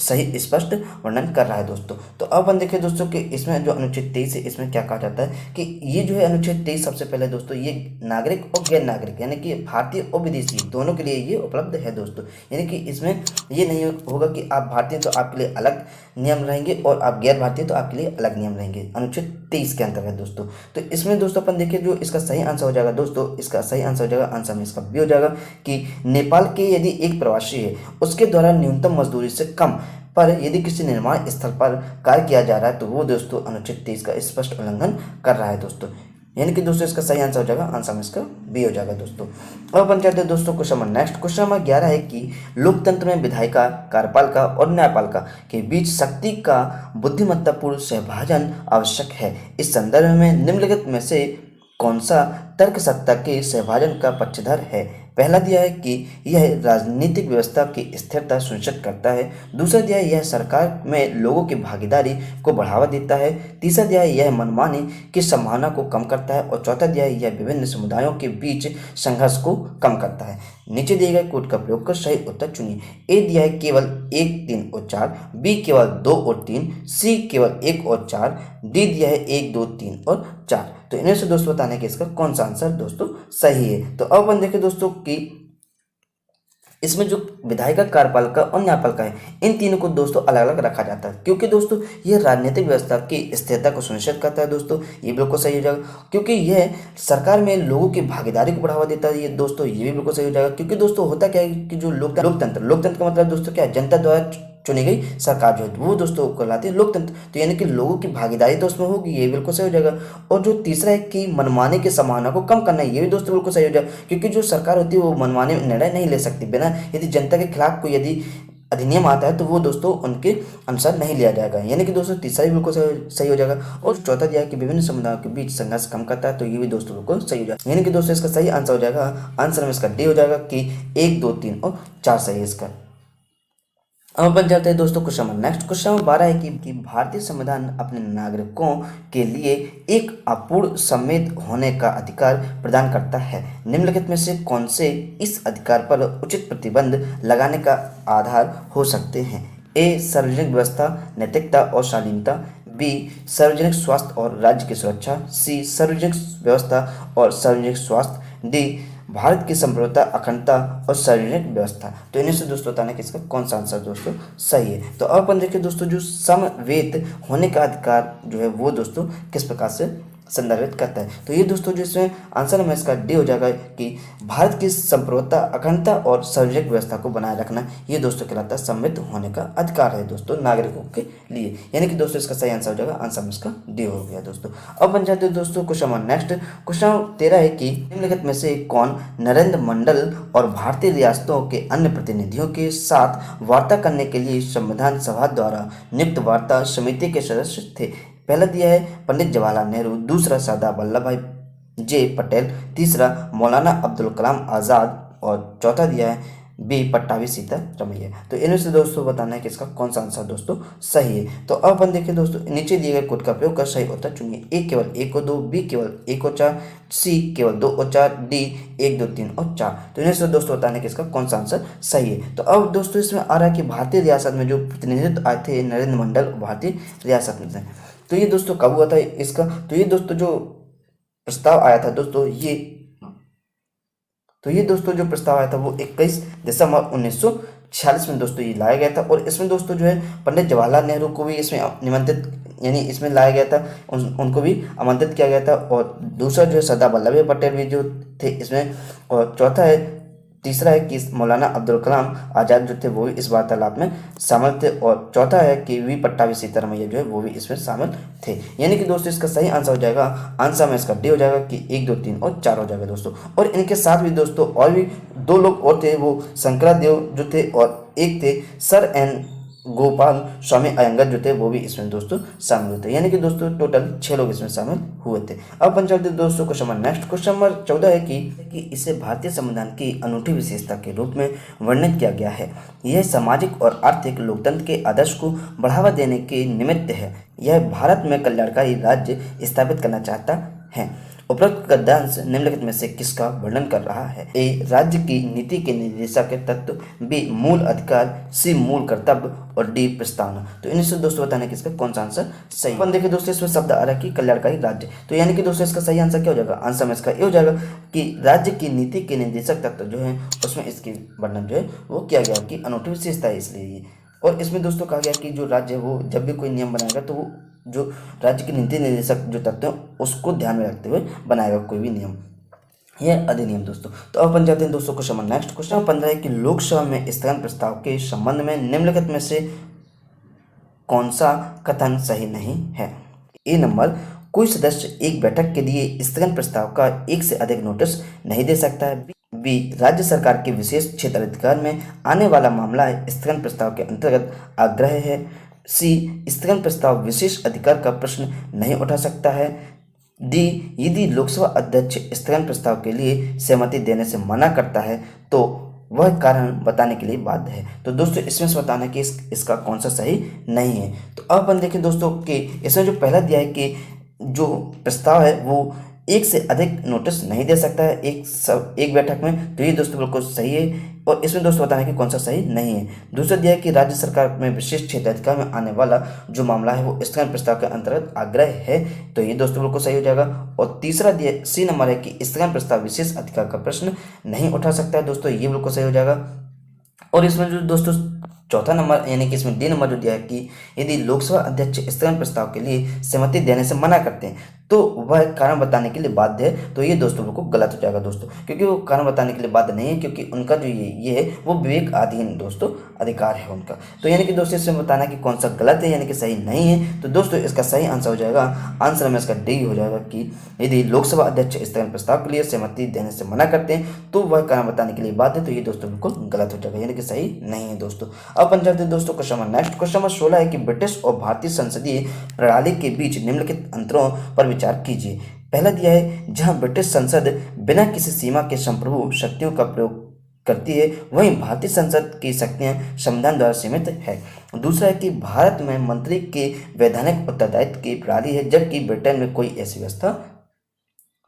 सही स्पष्ट वर्णन कर रहा है दोस्तों। तो अब अपन देखिए दोस्तों कि इसमें जो अनुच्छेद 23 है इसमें क्या कहा जाता है कि ये जो है अनुच्छेद 23 सबसे पहले दोस्तों ये नागरिक और गैर नागरिक यानी कि भारतीय और विदेशी दोनों के लिए ये उपलब्ध है दोस्तों। यानी कि इसमें ये नहीं होगा कि आप भारतीय तो आपके लिए अलग नियम रहेंगे और आप गैर भारतीय तो आपके लिए अलग नियम रहेंगे अनुच्छेद 23 के अंतर्गत दोस्तों। तो इसमें दोस्तों अपन देखिए जो इसका सही आंसर हो जाएगा दोस्तों, इसका सही आंसर हो जाएगा, आंसर में इसका बी हो जाएगा कि नेपाल के यदि एक प्रवासी है उसके द्वारा न्यूनतम मजदूरी से कम पर यदि किसी निर्माण स्थल पर कार्य किया जा रहा है तो वो दोस्तों अनुच्छेद 23 का स्पष्ट उल्लंघन कर रहा है दोस्तों। यानी कि दोस्तों इसका सही आंसर हो जाएगा, आंसर में इसका बी हो जाएगा दोस्तों। अब अपन चलते हैं दोस्तों question number next. Question number 11 है कि लोकतंत्र में विधायिका, कार्यपालिका और न्यायपालिका के बीच शक्ति का बुद्धिमत्तापूर्ण सहभाजन आवश्यक है। इस संदर्भ में निम्नलिखित में से कौन सा तर्क सत्ता के सहभाजन का पक्षधर है। पहला दिया है कि यह राजनीतिक व्यवस्था की स्थिरता सुनिश्चित करता है। दूसरा दिया है यह सरकार में लोगों की भागीदारी को बढ़ावा देता है। तीसरा दिया है यह मनमानी की संभावना को कम करता है और चौथा दिया है यह विभिन्न समुदायों के बीच संघर्ष को कम करता है। नीचे दिए गए कोड का प्रयोग कर सही उत्तर चुनिए। ए दिया है केवल 1, 3 और 4, बी केवल 2 और 3, सी केवल 1 और 4, डी दिया है 1, 2, 3 और 4। तो इन्हें से दोस्तों बताने कि इसका कौन सा आंसर दोस्तों सही है। तो अब अपन देखें दोस्तों कि इसमें जो विधायिका, कार्यपालिका और न्यायपालिका है इन तीनों को दोस्तों अलग अलग रखा जाता है क्योंकि दोस्तों ये राजनीतिक व्यवस्था की स्थिरता को सुनिश्चित करता है दोस्तों, ये बिल्कुल सही हो जाएगा। क्योंकि यह सरकार में लोगों की भागीदारी को बढ़ावा देता है, ये दोस्तों ये भी बिल्कुल सही हो जाएगा। क्योंकि दोस्तों होता क्या है कि जो लोकतंत्र का मतलब दोस्तों क्या है, जनता द्वारा चुनी गई सरकार जो है वो दोस्तों कहलाती है लोकतंत्र। तो यानी कि लोगों की भागीदारी तो उसमें होगी, ये बिल्कुल सही हो जाएगा। और जो तीसरा है कि मनमाने की संभावना को कम करना है, ये भी दोस्तों बिल्कुल सही हो जाएगा। क्योंकि जो सरकार होती है वो मनमाने निर्णय नहीं ले सकती, बिना यदि जनता के खिलाफ कोई यदि अधिनियम आता है तो वो दोस्तों उनके अनुसार नहीं लिया जाएगा। यानी कि दोस्तों तीसरा भी बिल्कुल सही हो जाएगा। और चौथा दिया है कि विभिन्न समुदायों के बीच संघर्ष कम करता है, तो ये भी दोस्तों बिल्कुल सही हो जाएगा। यानी कि दोस्तों इसका सही आंसर हो जाएगा, आंसर में इसका डी हो जाएगा कि 1, 2, 3 और 4 सही है इसका। अब अपन चलते हैं दोस्तों question number next. Question number 12 है कि भारतीय संविधान अपने नागरिकों के लिए एक अपूर्ण सम्मिलित होने का अधिकार प्रदान करता है। निम्नलिखित में से कौन से इस अधिकार पर उचित प्रतिबंध लगाने का आधार हो सकते हैं। ए, सार्वजनिक व्यवस्था, नैतिकता और शालीनता। बी, सार्वजनिक स्वास्थ्य और राज्य की सुरक्षा। सी, सार्वजनिक व्यवस्था और सार्वजनिक स्वास्थ्य। डी, भारत की संप्रभुता, अखंडता और सार्वजनिक व्यवस्था। तो इन्हीं से दोस्तों बताना कि इसका कौन सा आंसर दोस्तों सही है। तो अब अपन देखिए दोस्तों जो समवेत होने का अधिकार जो है वो दोस्तों किस प्रकार से संदर्भित करता है। तो ये दोस्तों जो इसमें आंसर में इसका डी हो जाएगा कि भारत की संप्रभुता, अखंडता और सार्वजनिक व्यवस्था को बनाए रखना, ये दोस्तों कहलाता है समवेत होने का अधिकार है दोस्तों नागरिकों के लिए। यानी कि दोस्तों इसका सही आंसर हो जाएगा, आंसर में इसका डी हो गया दोस्तों। अब बन जाते हैं दोस्तों क्वेश्चन नंबर नेक्स्ट। क्वेश्चन 13 है कि निम्नलिखित में से कौन नरेंद्र मंडल और भारतीय रियासतों के अन्य प्रतिनिधियों के साथ वार्ता करने के लिए संविधान सभा द्वारा नियुक्त वार्ता समिति के सदस्य थे। पहला दिया है पंडित जवाहरलाल नेहरू, दूसरा सरदार वल्लभ भाई जे पटेल, तीसरा मौलाना अब्दुल कलाम आज़ाद और चौथा दिया है बी, पट्टाभी सीतारमैया। तो इनमें से दोस्तों बताना है कि इसका कौन सा आंसर दोस्तों सही है। तो अब अपन देखिए दोस्तों नीचे दिए गए कोड का प्रयोग कर सही उत्तर चुनिए। ए केवल 1 और 2, बी केवल 1 और 4, सी केवल 2 और 4, डी 1, 2, 3 और 4। तो इन्हें से दोस्तों बताने कि इसका कौन सा आंसर सही है। तो अब दोस्तों इसमें आ रहा है कि भारतीय रियासत में जो प्रतिनिधित्व आए थे नरेंद्र मंडल भारतीय रियासत में थे। तो ये दोस्तों कब हुआ था इसका, तो ये दोस्तों जो प्रस्ताव आया था दोस्तों ये दोस्तों जो प्रस्ताव आया था वो 21 दिसंबर 1946 में दोस्तों ये लाया गया था। और इसमें दोस्तों जो है पंडित जवाहरलाल नेहरू को भी इसमें निमंत्रित यानी इसमें लाया गया था, उनको भी आमंत्रित किया गया था। और दूसरा जो है सरदार वल्लभ भाई पटेल भी जो थे इसमें, और चौथा है तीसरा है कि मौलाना अब्दुल कलाम आज़ाद जो थे वो भी इस वार्तालाप में शामिल थे। और चौथा है कि वी पट्टाभी सीतारमैया जो है वो भी इसमें शामिल थे। यानी कि दोस्तों इसका सही आंसर हो जाएगा, आंसर में इसका डी हो जाएगा कि 1, 2, 3 और 4 हो जाएगा दोस्तों। और इनके साथ भी दोस्तों और भी 2 लोग और थे, वो शंकरादेव जो थे और एक थे सर एन गोपाल स्वामी अयंगर जो थे वो भी इसमें दोस्तों शामिल हुए थे। यानी कि दोस्तों टोटल 6 लोग इसमें शामिल हुए थे। अब अपन चलते दोस्तों question number next. Question number 14 है कि इसे भारतीय संविधान की अनूठी विशेषता के रूप में वर्णित किया गया है। यह सामाजिक और आर्थिक लोकतंत्र के आदर्श को बढ़ावा देने के निमित्त है। यह भारत में कल्याणकारी राज्य स्थापित करना चाहता है उपरोक्त गद्यांश निम्नलिखित में से किसका वर्णन कर रहा है? ए, राज्य की नीति के निर्देशक तत्व, बी, मूल अधिकार, सी, मूल कर्तव्य और डी, प्रस्तावना। तो इन्हीं से दोस्तों बताना कि इसका कौन सा आंसर सही। अपन देखिए दोस्तों इसमें शब्द आ रहा है कि कल्याणकारी राज्य, तो यानी कि दोस्तों इसका सही आंसर क्या हो जाएगा? आंसर में इसका ये हो जाएगा कि राज्य की नीति के निर्देशक तत्व जो है उसमें इसकी वर्णन जो है वो किया गया कि अनूठी विशेषता है इसलिए। और इसमें दोस्तों कहा गया कि जो राज्य है वो जब भी कोई नियम बनाएगा तो वो जो राज्य की नीति निर्देशक जो तत्व है उसको ध्यान में रखते हुए बनाएगा कोई भी नियम, यह अधिनियम दोस्तों। तो अब अपन जाते हैं दोस्तों क्वेश्चन नंबर नेक्स्ट। क्वेश्चन 15 है कि लोकसभा में स्थगन प्रस्ताव के संबंध में निम्नलिखित में से कौन सा कथन सही नहीं है? ए नंबर, कोई सदस्य एक बैठक के लिए स्थगन प्रस्ताव का एक से अधिक नोटिस नहीं दे सकता है। बी, राज्य सरकार के विशेष क्षेत्राधिकार में आने वाला मामला स्थगन प्रस्ताव के अंतर्गत आग्रह है। सी, स्थगन प्रस्ताव विशेष अधिकार का प्रश्न नहीं उठा सकता है। डी, यदि लोकसभा अध्यक्ष स्थगन प्रस्ताव के लिए सहमति देने से मना करता है तो वह कारण बताने के लिए बाध्य है। तो दोस्तों इसमें से बताना कि इसका कौन सा सही नहीं है। तो अब अपन देखें दोस्तों कि इसमें जो पहला दिया है कि जो प्रस्ताव है वो एक से अधिक नोटिस नहीं दे सकता है एक बैठक में, तो ये दोस्तों बिल्कुल सही है। और इसमें दोस्तों बताना कि कौन सा सही नहीं है। दूसरा दिया है कि राज्य सरकार में विशेष क्षेत्राधिकार में आने वाला जो मामला है वो स्थगन प्रस्ताव के अंतर्गत आग्रह है, तो ये दोस्तों बिल्कुल सही हो जाएगा। और तीसरा दिया सी नंबर है कि स्थगन प्रस्ताव विशेष अधिकार का प्रश्न नहीं उठा सकता है, दोस्तों ये बिल्कुल सही हो जाएगा। और इसमें जो दोस्तों चौथा नंबर यानी कि इसमें डी नंबर जो दिया है कि यदि लोकसभा अध्यक्ष स्थगन प्रस्ताव के लिए सहमति देने से मना करते हैं तो वह कारण बताने के लिए बाध्य है, तो ये दोस्तों बिल्कुल गलत हो जाएगा दोस्तों, क्योंकि वो कारण बताने के लिए बाध्य नहीं है, क्योंकि उनका जो ये है वो विवेकाधीन दोस्तों अधिकार है उनका। तो यानी कि दोस्तों इसमें बताना कि कौन सा गलत है यानी कि सही नहीं है। तो दोस्तों इसका सही आंसर हो जाएगा, आंसर में इसका डी हो जाएगा कि यदि लोकसभा अध्यक्ष स्थगन प्रस्ताव के लिए सहमति देने से मना करते हैं तो वह कारण बताने के लिए बाध्य है, तो ये दोस्तों बिल्कुल गलत हो जाएगा यानी कि सही नहीं है दोस्तों। अब अपन चलते हैं दोस्तों question number next. Question number 16 है कि ब्रिटिश और भारतीय संसदीय प्रणाली के बीच निम्नलिखित अंतरों पर विचार कीजिए। पहला दिया है जहां ब्रिटिश संसद बिना किसी सीमा के संप्रभु शक्तियों का प्रयोग करती है वहीं भारतीय संसद की शक्तियां संविधान द्वारा सीमित है। दूसरा है कि भारत में मंत्री के वैधानिक उत्तरदायित्व की प्रणाली है जबकि ब्रिटेन में कोई ऐसी व्यवस्था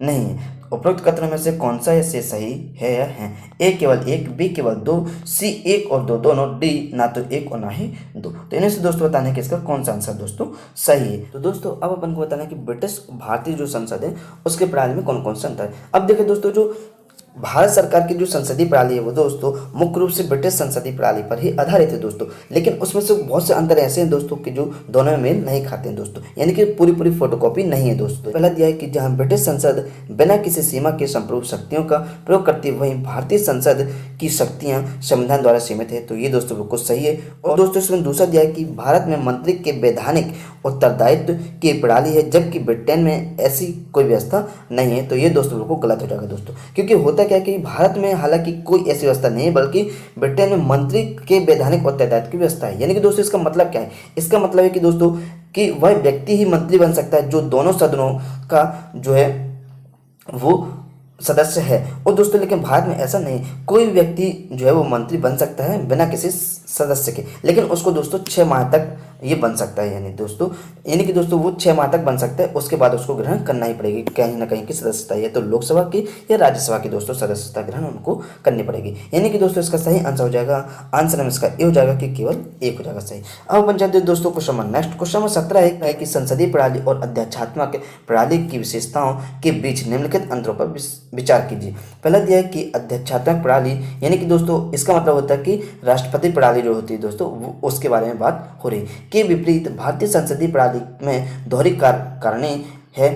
नहीं है। उपरोक्त कथनों में से कौन सा ऐसे सही है या है? ए केवल एक, बी केवल दो, सी एक और दो दोनों, डी ना तो एक और ना ही दो। तो इन्हें से दोस्तों बताने कि इसका कौन सा आंसर दोस्तों सही है। तो दोस्तों अब अपन को बताना कि ब्रिटिश भारतीय जो संसद है उसके प्रणाली में कौन कौन सा अंतर है। अब देखिए दोस्तों जो भारत सरकार की जो संसदीय प्रणाली है वो दोस्तों मुख्य रूप से ब्रिटिश संसदीय प्रणाली पर ही आधारित है दोस्तों, लेकिन उसमें से बहुत से अंतर ऐसे हैं दोस्तों कि जो दोनों में मेल नहीं खाते हैं दोस्तों, यानी कि पूरी फोटोकॉपी नहीं है दोस्तों। पहला दिया है कि जहां ब्रिटिश संसद बिना किसी सीमा के संप्रभु शक्तियों का प्रयोग करती है वहीं भारतीय संसद की शक्तियां संविधान द्वारा सीमित है, तो ये दोस्तों बिल्कुल सही है। और दोस्तों इसमें दूसरा दिया है कि भारत में मंत्री के वैधानिक उत्तरदायित्व की प्रणाली है जबकि ब्रिटेन में ऐसी कोई व्यवस्था नहीं है, तो ये दोस्तों बिल्कुल गलत हो जाएगा दोस्तों, क्योंकि होता क्या है कि भारत में हालांकि कोई ऐसी व्यवस्था नहीं है बल्कि ब्रिटेन में मंत्री के वैधानिक उत्तरदायित्व की व्यवस्था है। यानी कि दोस्तों इसका मतलब क्या है? इसका मतलब है कि दोस्तों कि वह व्यक्ति ही मंत्री बन सकता है जो दोनों सदनों का जो है वो सदस्य है। और दोस्तों लेकिन भारत में ऐसा नहीं, कोई व्यक्ति जो है वो मंत्री बन सकता है बिना किसी सदस्य के, लेकिन उसको दोस्तों 6 माह तक ये बन सकता है, यानी कि दोस्तों वो 6 माह तक बन सकता है, उसके बाद उसको ग्रहण करना ही पड़ेगी कहीं ना कहीं की सदस्यता, या तो लोकसभा की या राज्यसभा की दोस्तों सदस्यता ग्रहण उनको करनी पड़ेगी। यानी कि दोस्तों इसका सही आंसर हो जाएगा, आंसर में इसका ये हो जाएगा कि केवल एक हो जाएगा सही। अब अपन जाते हैं दोस्तों question number next. Question number 17 है कि संसदीय प्रणाली और अध्यक्षात्मक प्रणाली की विशेषताओं के बीच निम्नलिखित अंतरों पर विचार कीजिए। पहला दिया है कि अध्यक्षात्मक प्रणाली यानी कि दोस्तों इसका मतलब होता है कि राष्ट्रपति प्रणाली जो होती है दोस्तों उसके बारे में बात हो रही है, के विपरीत भारतीय संसदीय प्रणाली में दोहरी कार्यकारिणी है।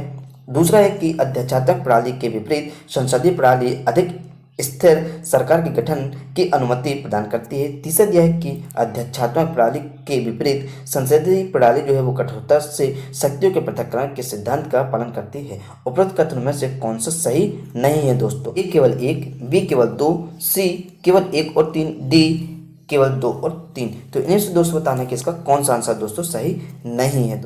दूसरा है कि अध्यक्षात्मक प्रणाली के विपरीत संसदीय प्रणाली अधिक स्थिर सरकार के गठन की अनुमति प्रदान करती है। तीसरा दिया है कि अध्यक्षात्मक प्रणाली के विपरीत संसदीय प्रणाली जो है वो कठोरता से शक्तियों के पृथक्करण के सिद्धांत का पालन करती है। उपरोक्त कथनों में से कौन सा सही नहीं है दोस्तों? ए केवल एक, बी केवल दो, सी केवल एक और तीन, डी केवल 2 और 3। तो इन्हीं से दोस्तों बताना कि इसका कौन सा आंसर दोस्तों सही नहीं है।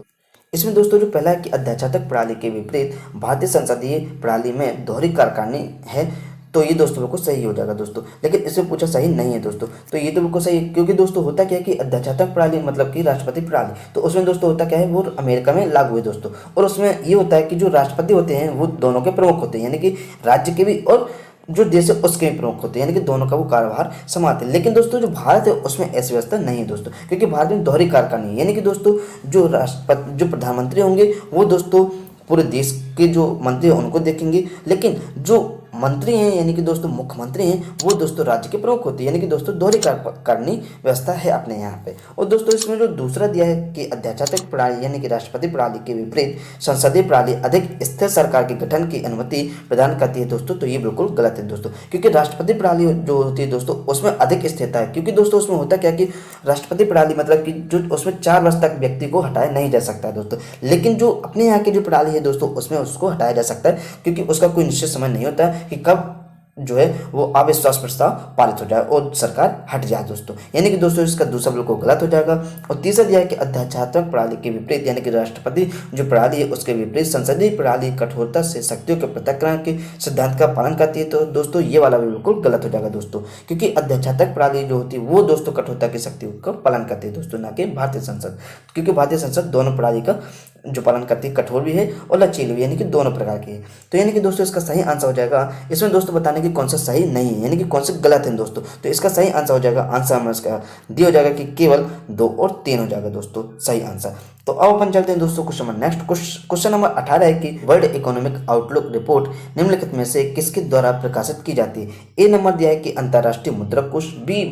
इसमें दोस्तों जो पहला है कि अध्यक्षात्मक प्रणाली के विपरीत भारतीय संसदीय प्रणाली में दोहरी कार्यकारिणी है, तो ये दोस्तों बिल्कुल सही हो जाएगा दोस्तों। लेकिन इसमें पूछा सही नहीं है दोस्तों, तो ये तो बिल्कुल सही है, क्योंकि दोस्तों होता क्या है कि अध्यक्षात्मक प्रणाली मतलब कि राष्ट्रपति प्रणाली, तो उसमें दोस्तों होता क्या है, वो अमेरिका में लागू है दोस्तों। और उसमें ये होता है कि जो राष्ट्रपति होते हैं वो दोनों के प्रमुख होते हैं, यानी कि राज्य के भी और जो देश है उसके भी प्रमुख होते हैं, यानी कि दोनों का वो कार्यभार संभालते हैं। लेकिन दोस्तों जो भारत है उसमें ऐसी व्यवस्था नहीं है दोस्तों, क्योंकि भारत में दोहरी कार्यकारिणी है, यानी कि दोस्तों जो राष्ट्रपति जो प्रधानमंत्री होंगे वो दोस्तों पूरे देश के जो मंत्री हैं उनको देखेंगे, लेकिन जो मंत्री हैं यानी कि दोस्तों मुख्यमंत्री हैं वो दोस्तों राज्य के प्रमुख होते हैं, यानी कि दोस्तों दोहरी कार्यकारिणी व्यवस्था है अपने यहाँ पे। और दोस्तों इसमें जो दूसरा दिया है कि अध्यक्षात्मक प्रणाली यानी कि राष्ट्रपति प्रणाली के विपरीत संसदीय प्रणाली अधिक स्थिर सरकार के गठन की अनुमति प्रदान करती है दोस्तों, तो ये बिल्कुल गलत है दोस्तों, क्योंकि राष्ट्रपति प्रणाली जो होती है दोस्तों उसमें अधिक स्थिरता है, क्योंकि दोस्तों उसमें होता क्या कि राष्ट्रपति प्रणाली मतलब कि जो उसमें 4 वर्ष तक व्यक्ति को हटाया नहीं जा सकता है दोस्तों। लेकिन जो अपने यहाँ की जो प्रणाली है दोस्तों उसमें उसको हटाया जा सकता है, क्योंकि उसका कोई निश्चित समय नहीं होता है कि कब जो है वो अविश्वास प्रस्ताव पारित हो जाए और सरकार हट जाए दोस्तों, यानी कि दोस्तों इसका दूसरा बिल्कुल गलत हो जाएगा। और तीसरा दिया है कि अध्यक्षात्मक प्रणाली के विपरीत यानी कि राष्ट्रपति जो प्रणाली है उसके विपरीत संसदीय प्रणाली कठोरता से शक्तियों के पृथक्करण के सिद्धांत का पालन करती है, तो दोस्तों ये वाला भी बिल्कुल गलत हो जाएगा दोस्तों, क्योंकि अध्यक्षात्मक प्रणाली जो होती है वो दोस्तों कठोरता की शक्तियों का पालन करती है दोस्तों, ना कि भारतीय संसद, क्योंकि भारतीय संसद दोनों प्रणाली का जो पालन करती है, कठोर भी है और लचीली भी, यानी कि दोनों प्रकार की है। तो यानी कि दोस्तों इसका सही आंसर हो जाएगा, इसमें दोस्तों बताने की कौन सा सही नहीं है यानी कि कौन से गलत है दोस्तों, तो इसका सही आंसर हो जाएगा, आंसर हमें इसका दिया हो जाएगा कि केवल 2 और 3 हो जाएगा दोस्तों सही आंसर। तो अब अपन चलते हैं दोस्तों question number next. Question number 18 है कि वर्ल्ड इकोनॉमिक आउटलुक रिपोर्ट निम्नलिखित में से किसके द्वारा प्रकाशित की जाती है। ए नंबर दिया है कि अंतर्राष्ट्रीय मुद्रा कोष, बी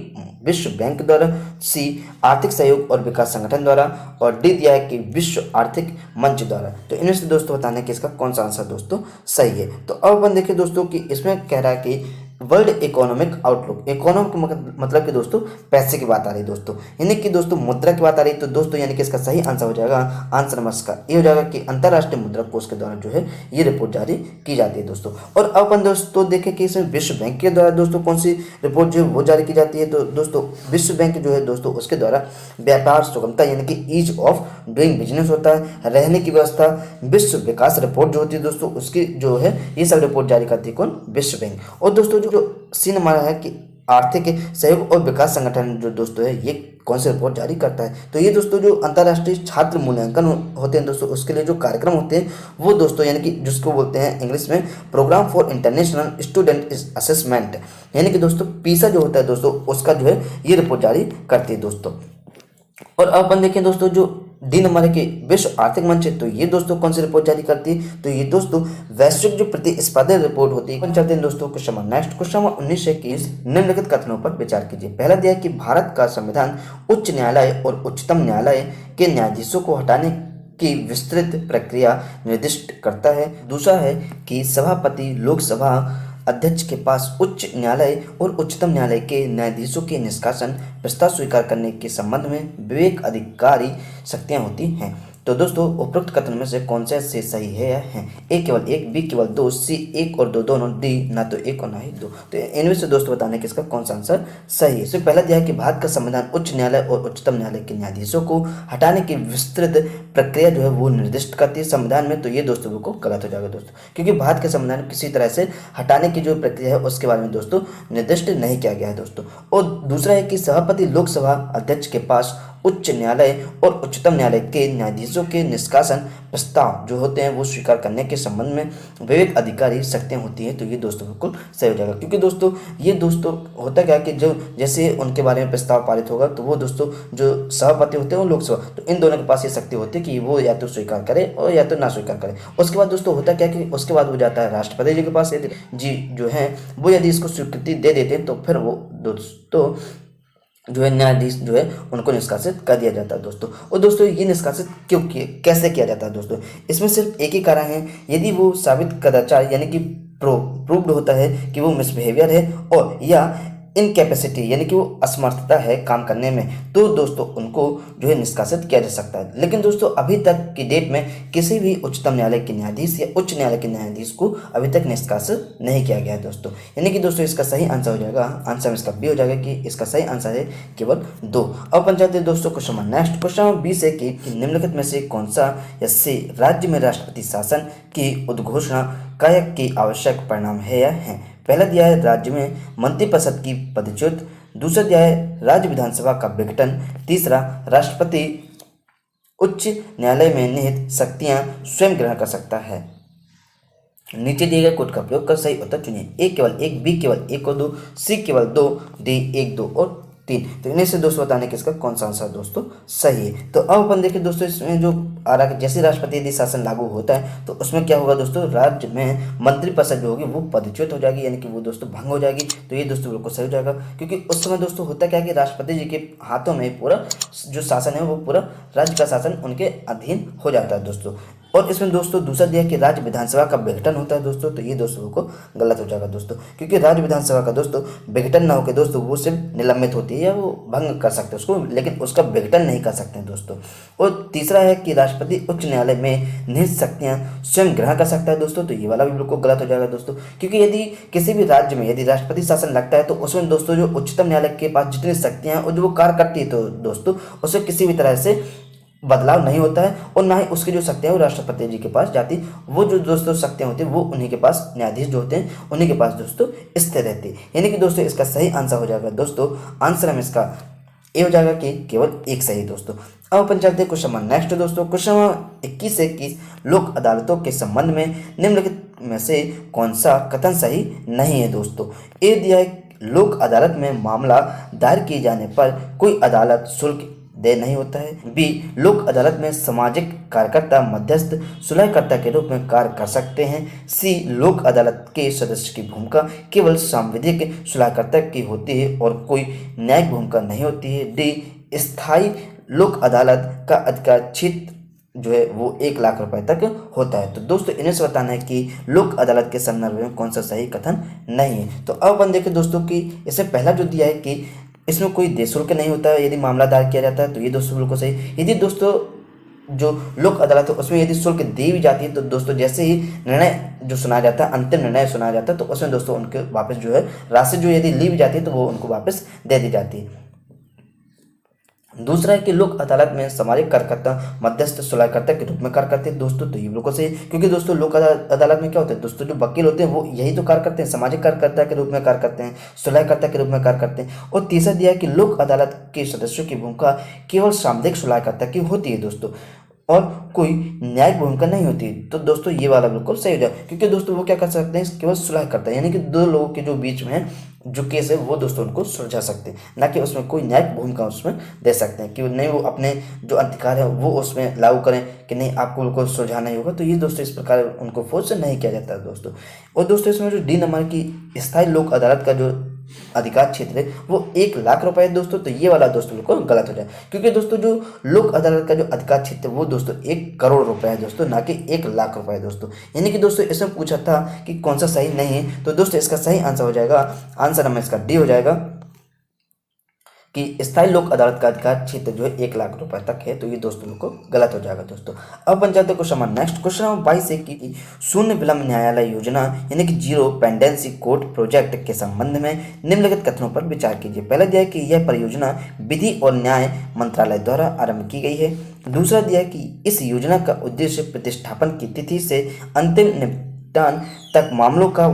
विश्व बैंक द्वारा, सी आर्थिक सहयोग और विकास संगठन द्वारा, और डी दिया है कि विश्व आर्थिक मंच द्वारा। तो इनमें से दोस्तों बताने कि इसका कौन सा आंसर दोस्तों सही है। तो अब अपन देखिए दोस्तों कि इसमें कह रहा है कि वर्ल्ड इकोनॉमिक आउटलुक, इकोनॉमिक मतलब कि दोस्तों पैसे की बात आ रही है दोस्तों, यानी कि दोस्तों मुद्रा की बात आ रही है, तो दोस्तों यानी कि इसका सही आंसर हो जाएगा, आंसर नंबर इसका ये हो जाएगा कि अंतर्राष्ट्रीय मुद्रा कोष के द्वारा जो है ये रिपोर्ट जारी की जाती है दोस्तों। और अब अपन दोस्तों देखें कि इसमें विश्व बैंक के द्वारा दोस्तों कौन सी रिपोर्ट जो है वो जारी की जाती है, तो दोस्तों विश्व बैंक जो है दोस्तों उसके द्वारा व्यापार सुगमता यानी कि ईज ऑफ डूइंग बिजनेस होता है, रहने की व्यवस्था, विश्व विकास रिपोर्ट जो होती है दोस्तों उसकी जो है ये सब रिपोर्ट जारी करती है कौन, विश्व बैंक। और दोस्तों जो सीन हमारा है कि आर्थिक सहयोग और विकास संगठन जो दोस्तों है ये कौन सी रिपोर्ट जारी करता है, तो ये दोस्तों जो अंतर्राष्ट्रीय छात्र मूल्यांकन होते हैं दोस्तों उसके लिए जो कार्यक्रम होते हैं वो दोस्तों यानी कि जिसको बोलते हैं इंग्लिश में program for international student assessment, यानी कि दोस्तों पीसा जो होता है दोस्तों उसका जो है ये रिपोर्ट जारी करती है दोस्तों। और अब अपन देखें दोस्तों जो डी नंबर है कि विश्व आर्थिक मंच है, तो ये दोस्तों कौन सी रिपोर्ट जारी करती है, तो ये दोस्तों वैश्विक जो प्रतिस्पर्धा रिपोर्ट होती है। अपन चलते हैं दोस्तों question number next. Question number 19 है कि निम्नलिखित कथनों पर विचार कीजिए। पहला दिया है कि भारत का संविधान उच्च न्यायालय और उच्चतम न्यायालय के न्यायाधीशों को हटाने की विस्तृत प्रक्रिया निर्दिष्ट करता है। दूसरा है कि सभापति लोकसभा अध्यक्ष के पास उच्च न्यायालय और उच्चतम न्यायालय के न्यायाधीशों के निष्कासन प्रस्ताव स्वीकार करने के संबंध में विवेक अधिकारी शक्तियां होती हैं। तो दोस्तों उपरोक्त कथन में से कौन सा से सही है या है, ए केवल 1, बी केवल 2, सी 1 और 2 दोनों, डी ना तो 1 और ना ही 2। तो इनमें से दोस्तों बताने कि इसका कौन सा आंसर सही है। इसमें पहला दिया है कि भारत का संविधान उच्च न्यायालय और उच्चतम न्यायालय के न्यायाधीशों को हटाने की विस्तृत प्रक्रिया जो है वो निर्दिष्ट करती है संविधान में, तो ये दोस्तों बिल्कुल गलत हो जाएगा दोस्तों, क्योंकि भारत के संविधान में किसी तरह से हटाने की जो प्रक्रिया है उसके बारे में दोस्तों निर्दिष्ट नहीं किया गया है दोस्तों। और दूसरा है कि सभापति लोकसभा अध्यक्ष के पास उच्च न्यायालय और उच्चतम न्यायालय के न्यायाधीशों के निष्कासन प्रस्ताव जो होते हैं वो स्वीकार करने के संबंध में विवेक अधिकारी शक्तियां होती हैं, तो ये दोस्तों बिल्कुल सही हो जाएगा। क्योंकि दोस्तों ये दोस्तों होता क्या है कि जो जैसे उनके बारे में प्रस्ताव पारित होगा तो वो दोस्तों जो सभापति होते हैं वो लोकसभा, तो इन दोनों के पास ये शक्ति होती है कि वो या तो स्वीकार करे और या तो ना स्वीकार करे। उसके बाद दोस्तों होता क्या कि उसके बाद वो जाता है राष्ट्रपति जी के पास, जी जो है वो यदि इसको स्वीकृति दे देते हैं तो फिर वो दोस्तों जो है न्यायाधीश जो है उनको निष्कासित कर दिया जाता है दोस्तों। और दोस्तों ये निष्कासित क्यों कैसे किया जाता है दोस्तों, इसमें सिर्फ एक ही कारण है, यदि वो साबित कदाचार यानी कि प्रूव्ड होता है कि वो मिसबिहेवियर है और या इनकैपेसिटी यानी कि वो असमर्थता है काम करने में, तो दोस्तों उनको जो है निष्कासित किया जा सकता है। लेकिन दोस्तों अभी तक की डेट में किसी भी उच्चतम न्यायालय के न्यायाधीश या उच्च न्यायालय के न्यायाधीश को अभी तक निष्कासित नहीं किया गया है दोस्तों, यानी कि दोस्तों इसका सही आंसर हो जाएगा, आंसर में इसका बी हो जाएगा कि इसका सही आंसर है केवल 2। अब अपन चाहते हैं दोस्तों question number next. Question number 20 है कि निम्नलिखित में से कौन सा या से राज्य में राष्ट्रपति शासन की उद्घोषणा कायक की आवश्यक परिणाम है या है। पहला दिया है राज्य में मंत्रिपरिषद की पदच्युत, दूसरा दिया है राज्य विधानसभा का विघटन, तीसरा राष्ट्रपति उच्च न्यायालय में निहित शक्तियां स्वयं ग्रहण कर सकता है। नीचे दिए गए कोड का प्रयोग कर सही उत्तर चुनिए। ए केवल एक, बी केवल एक और 2, सी केवल 2, डी 1, 2 और 3। तो इन्हें से दोस्तों बताने कि इसका कौन सा आंसर दोस्तों सही है। तो अब अपन देखिए दोस्तों इसमें जो आ रहा है जैसे राष्ट्रपति यदि शासन लागू होता है तो उसमें क्या होगा दोस्तों, राज्य में मंत्रिपरिषद जो होगी वो पदच्युत हो जाएगी, यानी कि वो दोस्तों भंग हो जाएगी। तो ये दोस्तों बिल्कुल सही हो जाएगा, क्योंकि उस समय दोस्तों होता क्या है कि राष्ट्रपति जी के हाथों में पूरा जो शासन है वो पूरा राज्य का शासन उनके अधीन हो जाता है दोस्तों। और इसमें दोस्तों दूसरा दिया कि राज्य विधानसभा का विघटन होता है दोस्तों, तो ये दोस्तों को गलत हो जाएगा दोस्तों, क्योंकि राज्य विधानसभा का दोस्तों विघटन ना होकर दोस्तों वो सिर्फ निलंबित होती है या वो भंग कर सकते हैं उसको, लेकिन उसका विघटन नहीं कर सकते हैं दोस्तों। और तीसरा है कि राष्ट्रपति उच्च न्यायालय में निहित शक्तियां स्वयं ग्रहण कर सकता है दोस्तों, तो ये वाला भी बिल्कुल गलत हो जाएगा दोस्तों, क्योंकि यदि किसी भी राज्य में यदि राष्ट्रपति शासन लगता है तो उसमें दोस्तों जो उच्चतम न्यायालय के पास जितनी शक्तियां हैं और जो वो कार्य करती है तो दोस्तों उससे किसी भी तरह से बदलाव नहीं होता है, और ना ही उसकी जो शक्तियाँ वो राष्ट्रपति जी के पास जाती, वो जो दोस्तों शक्तियाँ होती हैं वो उन्हीं के पास, न्यायाधीश जो होते हैं उन्हीं के पास दोस्तों स्थिर रहती है। यानी कि दोस्तों इसका सही आंसर हो जाएगा दोस्तों, आंसर हम इसका ए हो जाएगा कि केवल एक सही दोस्तों। अब अपन चलते हैं क्वेश्चन नंबर नेक्स्ट दोस्तों। क्वेश्चन नंबर 21 से 21 लोक अदालतों के संबंध में निम्नलिखित में से कौन सा कथन सही नहीं है दोस्तों। ए दिया है लोक अदालत में मामला दायर किए जाने पर कोई अदालत शुल्क देय नहीं होता है। बी लोक अदालत में सामाजिक कार्यकर्ता मध्यस्थ सुलहकर्ता के रूप में कार्य कर सकते हैं। सी लोक अदालत के सदस्य की भूमिका केवल सांविधिक सुलहकर्ता की होती है और कोई न्यायिक भूमिका नहीं होती है। डी स्थायी लोक अदालत का अधिकार क्षेत्र जो है वो 1 लाख रुपए तक होता है। तो दोस्तों इन्हें से बताना है कि लोक अदालत के संदर्भ में कौन सा सही कथन नहीं है। तो अब अपन देखें दोस्तों कि इससे पहला जो दिया है कि इसमें कोई देय शुल्क नहीं होता है यदि मामला दायर किया जाता है, तो ये दोस्तों बिल्कुल सही। यदि दोस्तों जो लोक अदालत है उसमें यदि शुल्क दी भी जाती है तो दोस्तों जैसे ही निर्णय जो सुनाया जाता है, अंतिम निर्णय सुनाया जाता है, तो उसमें दोस्तों उनके वापस जो है राशि जो यदि ली भी जाती है तो वो उनको वापस दे दी जाती है। दूसरा है कि लोक अदालत में सामाजिक कार्यकर्ता मध्यस्थ सुलहकर्ता के रूप में कार्य करते हैं दोस्तों, तो ये बिल्कुल सही, क्योंकि दोस्तों लोक अदालत में क्या होता है दोस्तों, जो वकील होते हैं वो यही तो कार्य करते हैं, सामाजिक कार्यकर्ता के रूप में कार्य करते हैं, सुलहकर्ता के रूप में कार्य करते हैं। और तीसरा दिया है कि लोक अदालत के सदस्यों की भूमिका केवल सामयिक सुलहकर्ता की होती है दोस्तों, और कोई न्यायिक भूमिका नहीं होती। तो दोस्तों ये वाला बिल्कुल सही हो जाए, क्योंकि दोस्तों वो क्या कर सकते हैं, केवल सुलह करते हैं, यानी कि दो लोगों के जो बीच में जो केस है वो दोस्तों उनको सुलझा सकते हैं, ना कि उसमें कोई न्यायिक भूमिका उसमें दे सकते हैं कि नहीं वो अपने जो अधिकार है वो उसमें लागू करें कि नहीं आपको उनको सुलझाना ही होगा। तो ये दोस्तों इस प्रकार उनको फोर्स से नहीं किया जाता है दोस्तों। और दोस्तों इसमें जो डी नंबर की स्थायी लोक अदालत का जो अधिकार क्षेत्र है वो 1 लाख रुपए है दोस्तों, तो ये वाला दोस्तों बिल्कुल गलत हो जाए, क्योंकि दोस्तों जो लोक अदालत का जो अधिकार क्षेत्र है वो दोस्तों 1 करोड़ रुपए है दोस्तों, ना कि 1 लाख रुपए है दोस्तों। यानी कि दोस्तों इसमें पूछा था कि कौन सा सही नहीं है, तो दोस्तों इसका सही आंसर हो जाएगा, आंसर हमें इसका डी हो जाएगा कि स्थायी लोक अदालत का अधिकार क्षेत्र जो है 1 लाख रुपए तक है, तो ये दोस्तों को गलत हो जाएगा दोस्तों। अब बन जाते question number next. Question number 22 है कि शून्य विलंब न्यायालय योजना यानी कि जीरो पेंडेंसी कोर्ट प्रोजेक्ट के संबंध में निम्नलिखित कथनों पर विचार कीजिए। पहला दिया है कि यह परियोजना विधि और न्याय मंत्रालय द्वारा आरंभ की गई है। दूसरा दिया है कि इस योजना का उद्देश्य प्रतिष्ठापन की तिथि से अंतिम निपटान तक मामलों का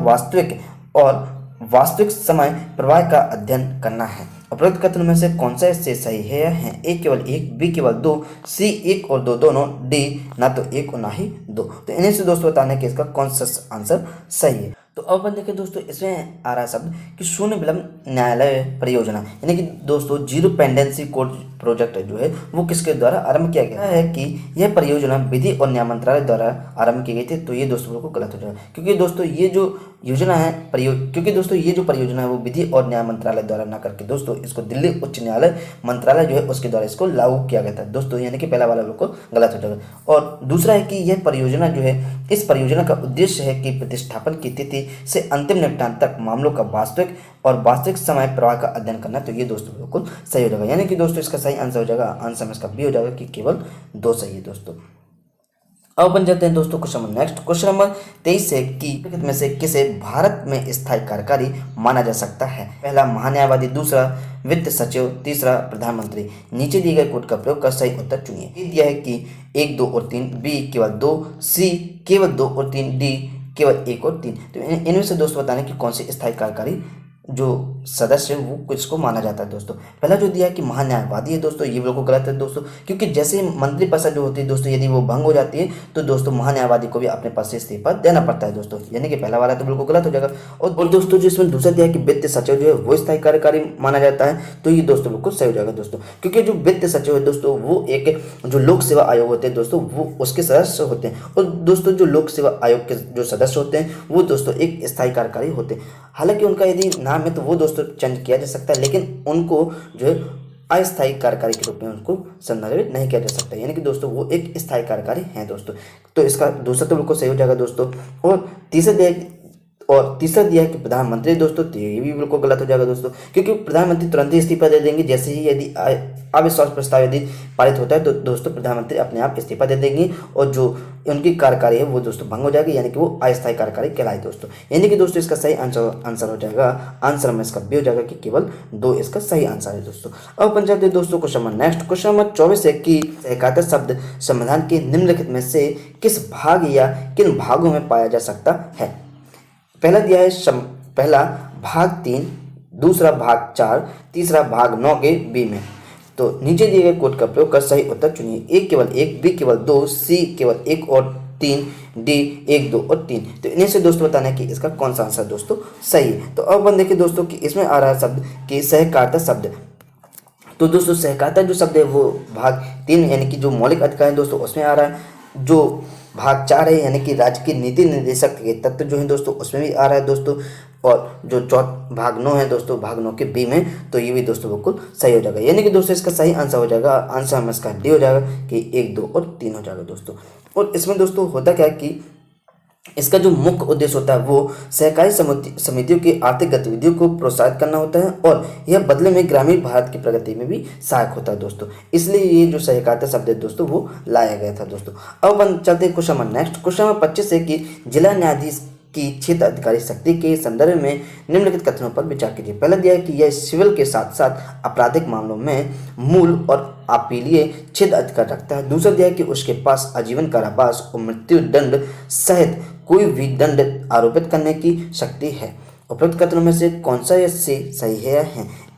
वास्तविक समय प्रवाह का अध्ययन करना है। उपरोक्त कथनों में से कौन सा इससे सही है? ए केवल 1, बी केवल 2, सी 1 और 2 दोनों, डी ना तो 1 और ना ही 2। तो इन्हीं से दोस्तों बताना है कि इसका कौन सा आंसर सही है। तो अब अपन देखें दोस्तों इसमें आ रहा शब्द कि शून्य विलंब न्यायालय परियोजना यानी कि दोस्तों जीरो पेंडेंसी कोर्ट प्रोजेक्ट जो है वो किसके द्वारा आरंभ किया गया है कि यह परियोजना विधि और न्याय मंत्रालय द्वारा आरंभ की गई थी। तो ये दोस्तों को गलत हो जाएगा, क्योंकि दोस्तों ये जो योजना है परियोजना है वो विधि और न्याय मंत्रालय द्वारा ना करके दोस्तों इसको दिल्ली उच्च न्यायालय मंत्रालय जो है उसके द्वारा इसको लागू किया गया था दोस्तों, यानी कि पहला वाला बिल्कुल गलत हो जाएगा। और दूसरा है कि यह परियोजना जो है इस परियोजना का उद्देश्य है कि प्रतिष्ठापन की तिथि से अंतिम निपटान तक मामलों का वास्तविक समय प्रवाह का अध्ययन करना। तो ये दोस्तों बिल्कुल सही हो जाएगा, यानी कि दोस्तों इसका सही आंसर हो जाएगा, आंसर में इसका बी हो जाएगा कि केवल 2 सही है दोस्तों। अब बन जाते हैं दोस्तों question number next. Question number 23 है कि में से किसे भारत में स्थायी कार्यकारी माना जा सकता है? पहला महान्यायवादी, दूसरा वित्त सचिव, तीसरा प्रधानमंत्री। नीचे दिए गए कोड का प्रयोग कर सही उत्तर चुनिए। दिया है कि 1, 2 और 3, बी केवल 2, सी केवल 2 और 3, डी केवल 1 और 3। तो इनमें से दोस्तों बताने कि कौन सी स्थायी कार्यकारी जो सदस्य है वो किसको माना जाता है दोस्तों। पहला जो दिया है कि महान्यायवादी है दोस्तों, ये बिल्कुल गलत है दोस्तों, क्योंकि जैसे मंत्रिपरिषद जो होती है दोस्तों यदि वो भंग हो जाती है तो दोस्तों महान्यायवादी को भी अपने पद से इस्तीफा देना पड़ता है दोस्तों, यानी कि पहला वाला तो बिल्कुल गलत हो जाएगा। और दोस्तों जो इसमें दूसरा दिया है कि वित्त सचिव जो है वो स्थायी कार्यकारी माना जाता है, तो ये दोस्तों बिल्कुल सही हो जाएगा दोस्तों, क्योंकि जो वित्त सचिव है दोस्तों वो एक जो लोक सेवा आयोग होते हैं दोस्तों वो उसके सदस्य होते हैं। और दोस्तों जो लोक सेवा आयोग के जो सदस्य होते हैं वो दोस्तों एक स्थायी कार्यकारी होते हैं। हालांकि उनका यदि नाम है तो वो दोस्तों चेंज किया जा सकता है, लेकिन उनको जो है अस्थायी कार्यकारी के रूप में उनको संदर्भित नहीं किया जा सकता, यानी कि दोस्तों वो एक स्थायी कार्यकारी हैं दोस्तों। तो इसका दूसरा तो बिल्कुल सही हो जाएगा दोस्तों। और तीसरा दिया है कि प्रधानमंत्री दोस्तों, तो ये भी बिल्कुल गलत हो जाएगा दोस्तों, क्योंकि प्रधानमंत्री तुरंत ही इस्तीफा दे देंगे जैसे ही यदि अविश्वास प्रस्ताव यदि पारित होता है तो दोस्तों प्रधानमंत्री अपने आप इस्तीफा दे देंगे और जो उनकी कार्यकारी है वो दोस्तों भंग हो जाएगी, यानी कि वो अस्थायी कार्यकारी कहलाए दोस्तों। यानी कि दोस्तों इसका सही आंसर हो जाएगा, आंसर में इसका भी हो जाएगा कि केवल 2 इसका सही आंसर है दोस्तों। अब अपन जाते हैं दोस्तों question number next, question number 24 है कि सहकारिता शब्द संविधान के निम्नलिखित में से किस भाग या किन भागों में पाया जा सकता है। पहला दिया है पहला भाग 3, दूसरा भाग 4, तीसरा भाग 9 के बी में। तो नीचे दिए गए कोड का प्रयोग कर सही उत्तर चुनिए। ए केवल 1, बी केवल 2, सी केवल 1 और 3, डी 1, 2 और 3। तो इन्हें से दोस्तों बताना है कि इसका कौन सा आंसर दोस्तों सही है। तो अब अपन देखिए दोस्तों कि इसमें आ रहा है शब्द कि सहकारिता शब्द। तो दोस्तों सहकारिता जो शब्द है वो भाग 3 यानी कि जो मौलिक अधिकार है दोस्तों उसमें आ रहा है। जो भाग 4 है यानी कि राज्य के नीति निर्देशक के तत्व जो है दोस्तों उसमें भी आ रहा है दोस्तों। और जो भाग 9 है दोस्तों, भाग 9 के बी में, तो ये भी दोस्तों बिल्कुल सही हो जाएगा, यानी कि दोस्तों इसका सही आंसर हो जाएगा, आंसर में इसका डी हो जाएगा कि 1, 2 और 3 हो जाएगा दोस्तों। और इसमें दोस्तों होता क्या है कि इसका जो मुख्य उद्देश्य होता है वो सहकारी समितियों की आर्थिक गतिविधियों को प्रोत्साहित करना होता है और यह बदले में ग्रामीण भारत की प्रगति में भी सहायक होता है दोस्तों। इसलिए ये जो सहकारिता शब्द है दोस्तों वो लाया गया था दोस्तों। अब हम चलते हैं question number next, question number 25 है कि जिला न्यायाधीश की क्षेत्र अधिकारी शक्ति के संदर्भ में निम्नलिखित कथनों पर विचार कीजिए। पहला दिया है कि यह सिविल के साथ साथ आपराधिक मामलों में मूल और अपीलीय क्षेत्र अधिकार रखता है। दूसरा दिया है कि उसके पास आजीवन कारावास और मृत्यु दंड सहित कोई भी दंड आरोपित करने की शक्ति है। उपरोक्त कथनों में से कौन सा सही है?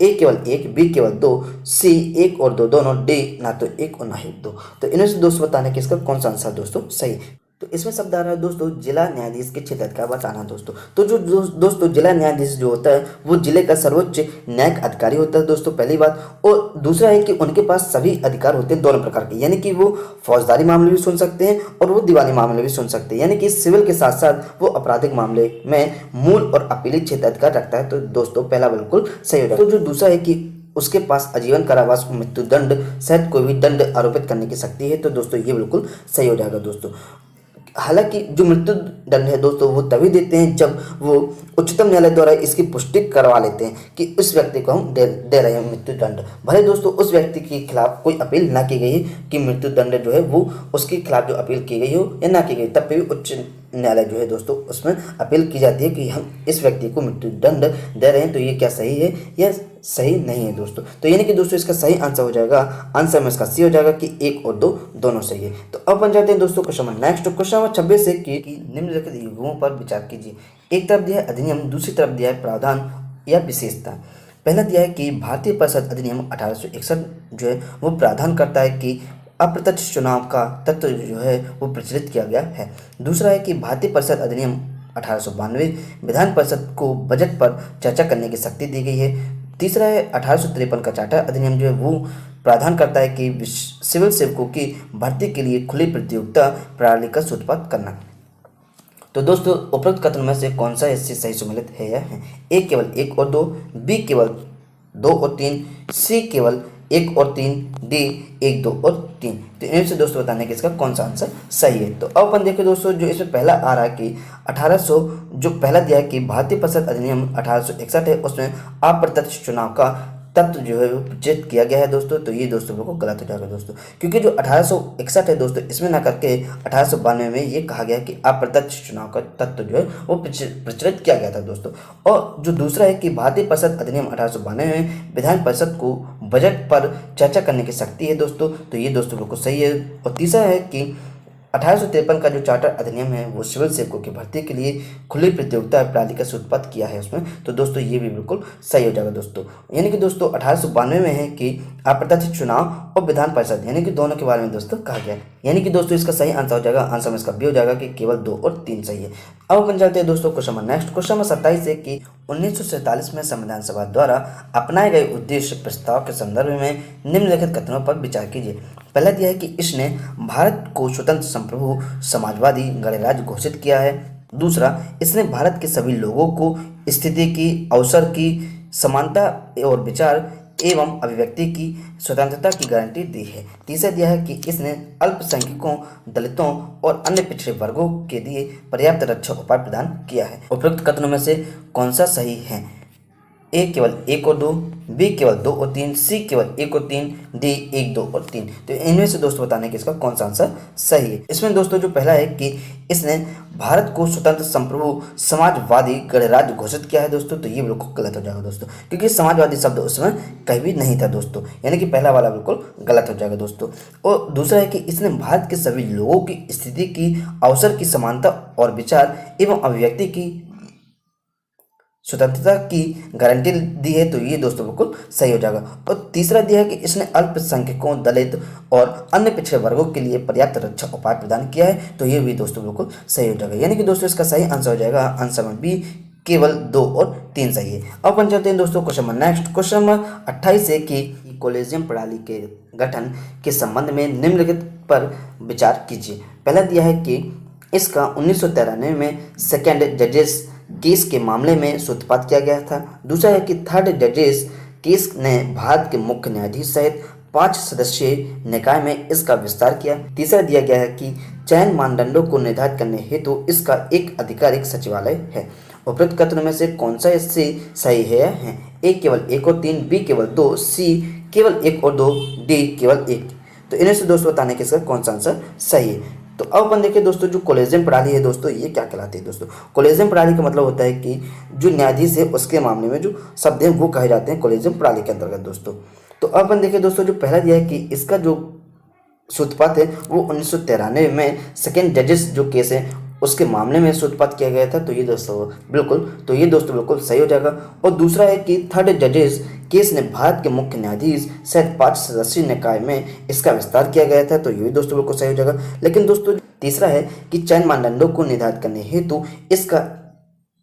ए केवल 1, बी केवल 2, सी 1 और 2 दोनों, डी ना तो 1 और ना ही 2। तो इन्हें से दोस्तों बताना कि इसका कौन सा आंसर दोस्तों सही। तो इसमें शब्द आ रहा है दोस्तों जिला न्यायाधीश के क्षेत्र अधिकार बताना दोस्तों। तो जो दोस्तों जिला न्यायाधीश जो होता है वो जिले का सर्वोच्च न्यायिक अधिकारी होता है दोस्तों, पहली बात। और दूसरा है कि उनके पास सभी अधिकार होते हैं दोनों प्रकार के, यानी कि वो फौजदारी मामले भी सुन सकते हैं और वो दीवानी मामले भी सुन सकते हैं, यानी कि सिविल के साथ साथ वो आपराधिक मामले में मूल और अपीलीय क्षेत्र अधिकार रखता है। तो दोस्तों पहला बिल्कुल सही हो जाएगा। तो जो दूसरा है कि उसके पास आजीवन कारावास और मृत्यु दंड सहित कोई भी दंड आरोपित करने की शक्ति है, तो दोस्तों ये बिल्कुल सही हो जाएगा दोस्तों। हालांकि जो मृत्यु दंड है दोस्तों वो तभी देते हैं जब वो उच्चतम न्यायालय द्वारा इसकी पुष्टि करवा लेते हैं कि उस व्यक्ति को हम दे रहे हैं मृत्यु दंड। भले दोस्तों उस व्यक्ति के खिलाफ कोई अपील ना की गई है कि मृत्यु दंड जो है वो उसके खिलाफ जो अपील की गई हो या ना की गई, तब भी उच्च न्यायालय जो है दोस्तों उसमें अपील की जाती है कि हम इस व्यक्ति को मृत्यु दंड दे रहे हैं, तो ये क्या सही है या सही नहीं है दोस्तों। तो यानी कि दोस्तों इसका सही आंसर हो जाएगा, आंसर में इसका सी हो जाएगा कि 1 और 2 दोनों सही है। तो अब बन जाते हैं दोस्तों question number next, question number 26 है कि निम्नलिखित युगों पर विचार कीजिए। एक तरफ दिया है अधिनियम, दूसरी तरफ दिया है प्रावधान या विशेषता। पहला दिया है कि भारतीय परिषद अधिनियम 1861 जो है वो प्रावधान करता है कि अप्रत्यक्ष चुनाव का तत्व जो है वो प्रचलित किया गया है। दूसरा है कि भारतीय परिषद अधिनियम 1892 विधान परिषद को बजट पर चर्चा करने की शक्ति दी गई है। तीसरा है 1853 का चार्टर अधिनियम जो है वो प्रावधान करता है कि सिविल सेवकों की भर्ती के लिए खुली प्रतियोगिता प्रणाली का सूत्रपात करना। तो दोस्तों उपरोक्त कथन में से कौन सा इससे सही सम्मिलित है या है? ए केवल 1 और 2, बी केवल 2 और 3, सी केवल 1 और 3, डी 1, 2 और 3। तो इनमें से दोस्तों बताने कि इसका कौन सा आंसर सही है। तो अब अपन देखिए दोस्तों जो इसमें पहला आ रहा है कि 1800 जो पहला दिया है कि भारतीय परिषद अधिनियम 1861 है उसमें अप्रत्यक्ष चुनाव का तत्व जो है वो प्रचलित किया गया है दोस्तों। तो ये दोस्तों को गलत हो जाएगा दोस्तों, क्योंकि जो 1861 है दोस्तों इसमें ना करके 1892 में ये कहा गया कि अप्रत्यक्ष चुनाव का तत्व जो है वो प्रचलित किया गया था दोस्तों। और जो दूसरा है कि भारतीय परिषद अधिनियम 1892 में विधान परिषद को बजट पर चर्चा करने की शक्ति है दोस्तों। तो ये दोस्तों बिल्कुल सही है। और तीसरा है कि 1853 का जो चार्टर अधिनियम है वो सिविल सेवकों की भर्ती के लिए खुली प्रतियोगिता प्रणाली का सूत्रपात किया है उसमें। तो दोस्तों ये भी बिल्कुल सही हो जाएगा दोस्तों। यानी कि दोस्तों 1892 में है कि अप्रत्यक्ष चुनाव और विधान परिषद यानी कि दोनों के बारे में दोस्तों कहा गया है। यानी कि दोस्तों इसका सही आंसर हो जाएगा, आंसर में इसका बी हो जाएगा कि केवल 2 और 3 सही है। अब अपन चलते हैं दोस्तों question number next. Question number 27 है कि 1947 में संविधान सभा द्वारा अपनाए गए उद्देश्य प्रस्ताव के संदर्भ में निम्नलिखित कथनों पर विचार कीजिए। पहला दिया है कि इसने भारत को स्वतंत्र संप्रभु समाजवादी गणराज्य घोषित किया है। दूसरा, इसने भारत के सभी लोगों को स्थिति की, अवसर की, समानता और विचार एवं अभिव्यक्ति की स्वतंत्रता की गारंटी दी है। तीसरा दिया है कि इसने अल्पसंख्यकों, दलितों और अन्य पिछड़े वर्गों के लिए पर्याप्त रक्षा उपाय प्रदान किया है। उपरोक्त कथनों में से कौन सा सही है? ए केवल 1 और 2, बी केवल 2 और 3, सी केवल 1 और 3, डी 1, 2 और 3। तो इनमें से दोस्तों बताने कि इसका कौन सा आंसर सही है। इसमें दोस्तों जो पहला है कि इसने भारत को स्वतंत्र संप्रभु समाजवादी गणराज्य घोषित किया है दोस्तों, तो ये बिल्कुल गलत हो जाएगा दोस्तों, क्योंकि समाजवादी शब्द उसमें कहीं भी नहीं था दोस्तों। यानी कि पहला वाला बिल्कुल गलत हो जाएगा दोस्तों। और दूसरा है कि इसने भारत के सभी लोगों की स्थिति की, अवसर की, समानता और विचार एवं अभिव्यक्ति की स्वतंत्रता की गारंटी दी है, तो ये दोस्तों बिल्कुल सही हो जाएगा। और तीसरा दिया है कि इसने अल्पसंख्यकों, दलित और अन्य पिछड़े वर्गों के लिए पर्याप्त रक्षा उपाय प्रदान किया है, तो ये भी दोस्तों बिल्कुल सही हो जाएगा। यानी कि दोस्तों इसका सही आंसर हो जाएगा, आंसर में बी केवल 2 और 3 सही है। अब अपन चलते हैं दोस्तों question number next. Question number 28 है कि कॉलेजियम प्रणाली के गठन के संबंध में निम्नलिखित पर विचार कीजिए। पहला दिया है कि इसका 1993 में सेकेंड जजेस केस के मामले में सूत्रपात किया गया था। दूसरा है कि थर्ड जजेस केस ने भारत के मुख्य न्यायाधीश सहित 5 सदस्यीय निकाय में इसका विस्तार किया। तीसरा दिया गया है कि चयन मानदंडों को निर्धारित करने हेतु इसका एक आधिकारिक सचिवालय है। उपरोक्त कथनों में से कौन सा इससे सही है? ए केवल 1 और 3, बी केवल 2, सी केवल 1 और 2, डी केवल 1। तो इन्हें से दोस्तों बताने के इसका कौन सा आंसर सही है। तो अब अपन देखिए दोस्तों, जो कॉलेजियम प्रणाली है दोस्तों, ये क्या कहलाती है दोस्तों? कॉलेजियम प्रणाली का मतलब होता है कि जो न्यायाधीश है उसके मामले में जो शब्द हैं वो कहे जाते हैं कॉलेजियम प्रणाली के अंतर्गत दोस्तों। तो अब अपन देखिए दोस्तों, जो पहला दिया है कि इसका जो सूत्रपात है वो 1993 में सेकेंड जजेस जो केस है उसके मामले में सूत्रपात किया गया था, तो ये दोस्तों बिल्कुल सही हो जाएगा। और दूसरा है कि थर्ड जजेस केस ने भारत के मुख्य न्यायाधीश सहित 5 सदस्यीय निकाय में इसका विस्तार किया गया था, तो ये भी दोस्तों बिल्कुल सही हो जाएगा। लेकिन दोस्तों तीसरा है कि चयन मानदंडों को निर्धारित करने हेतु इसका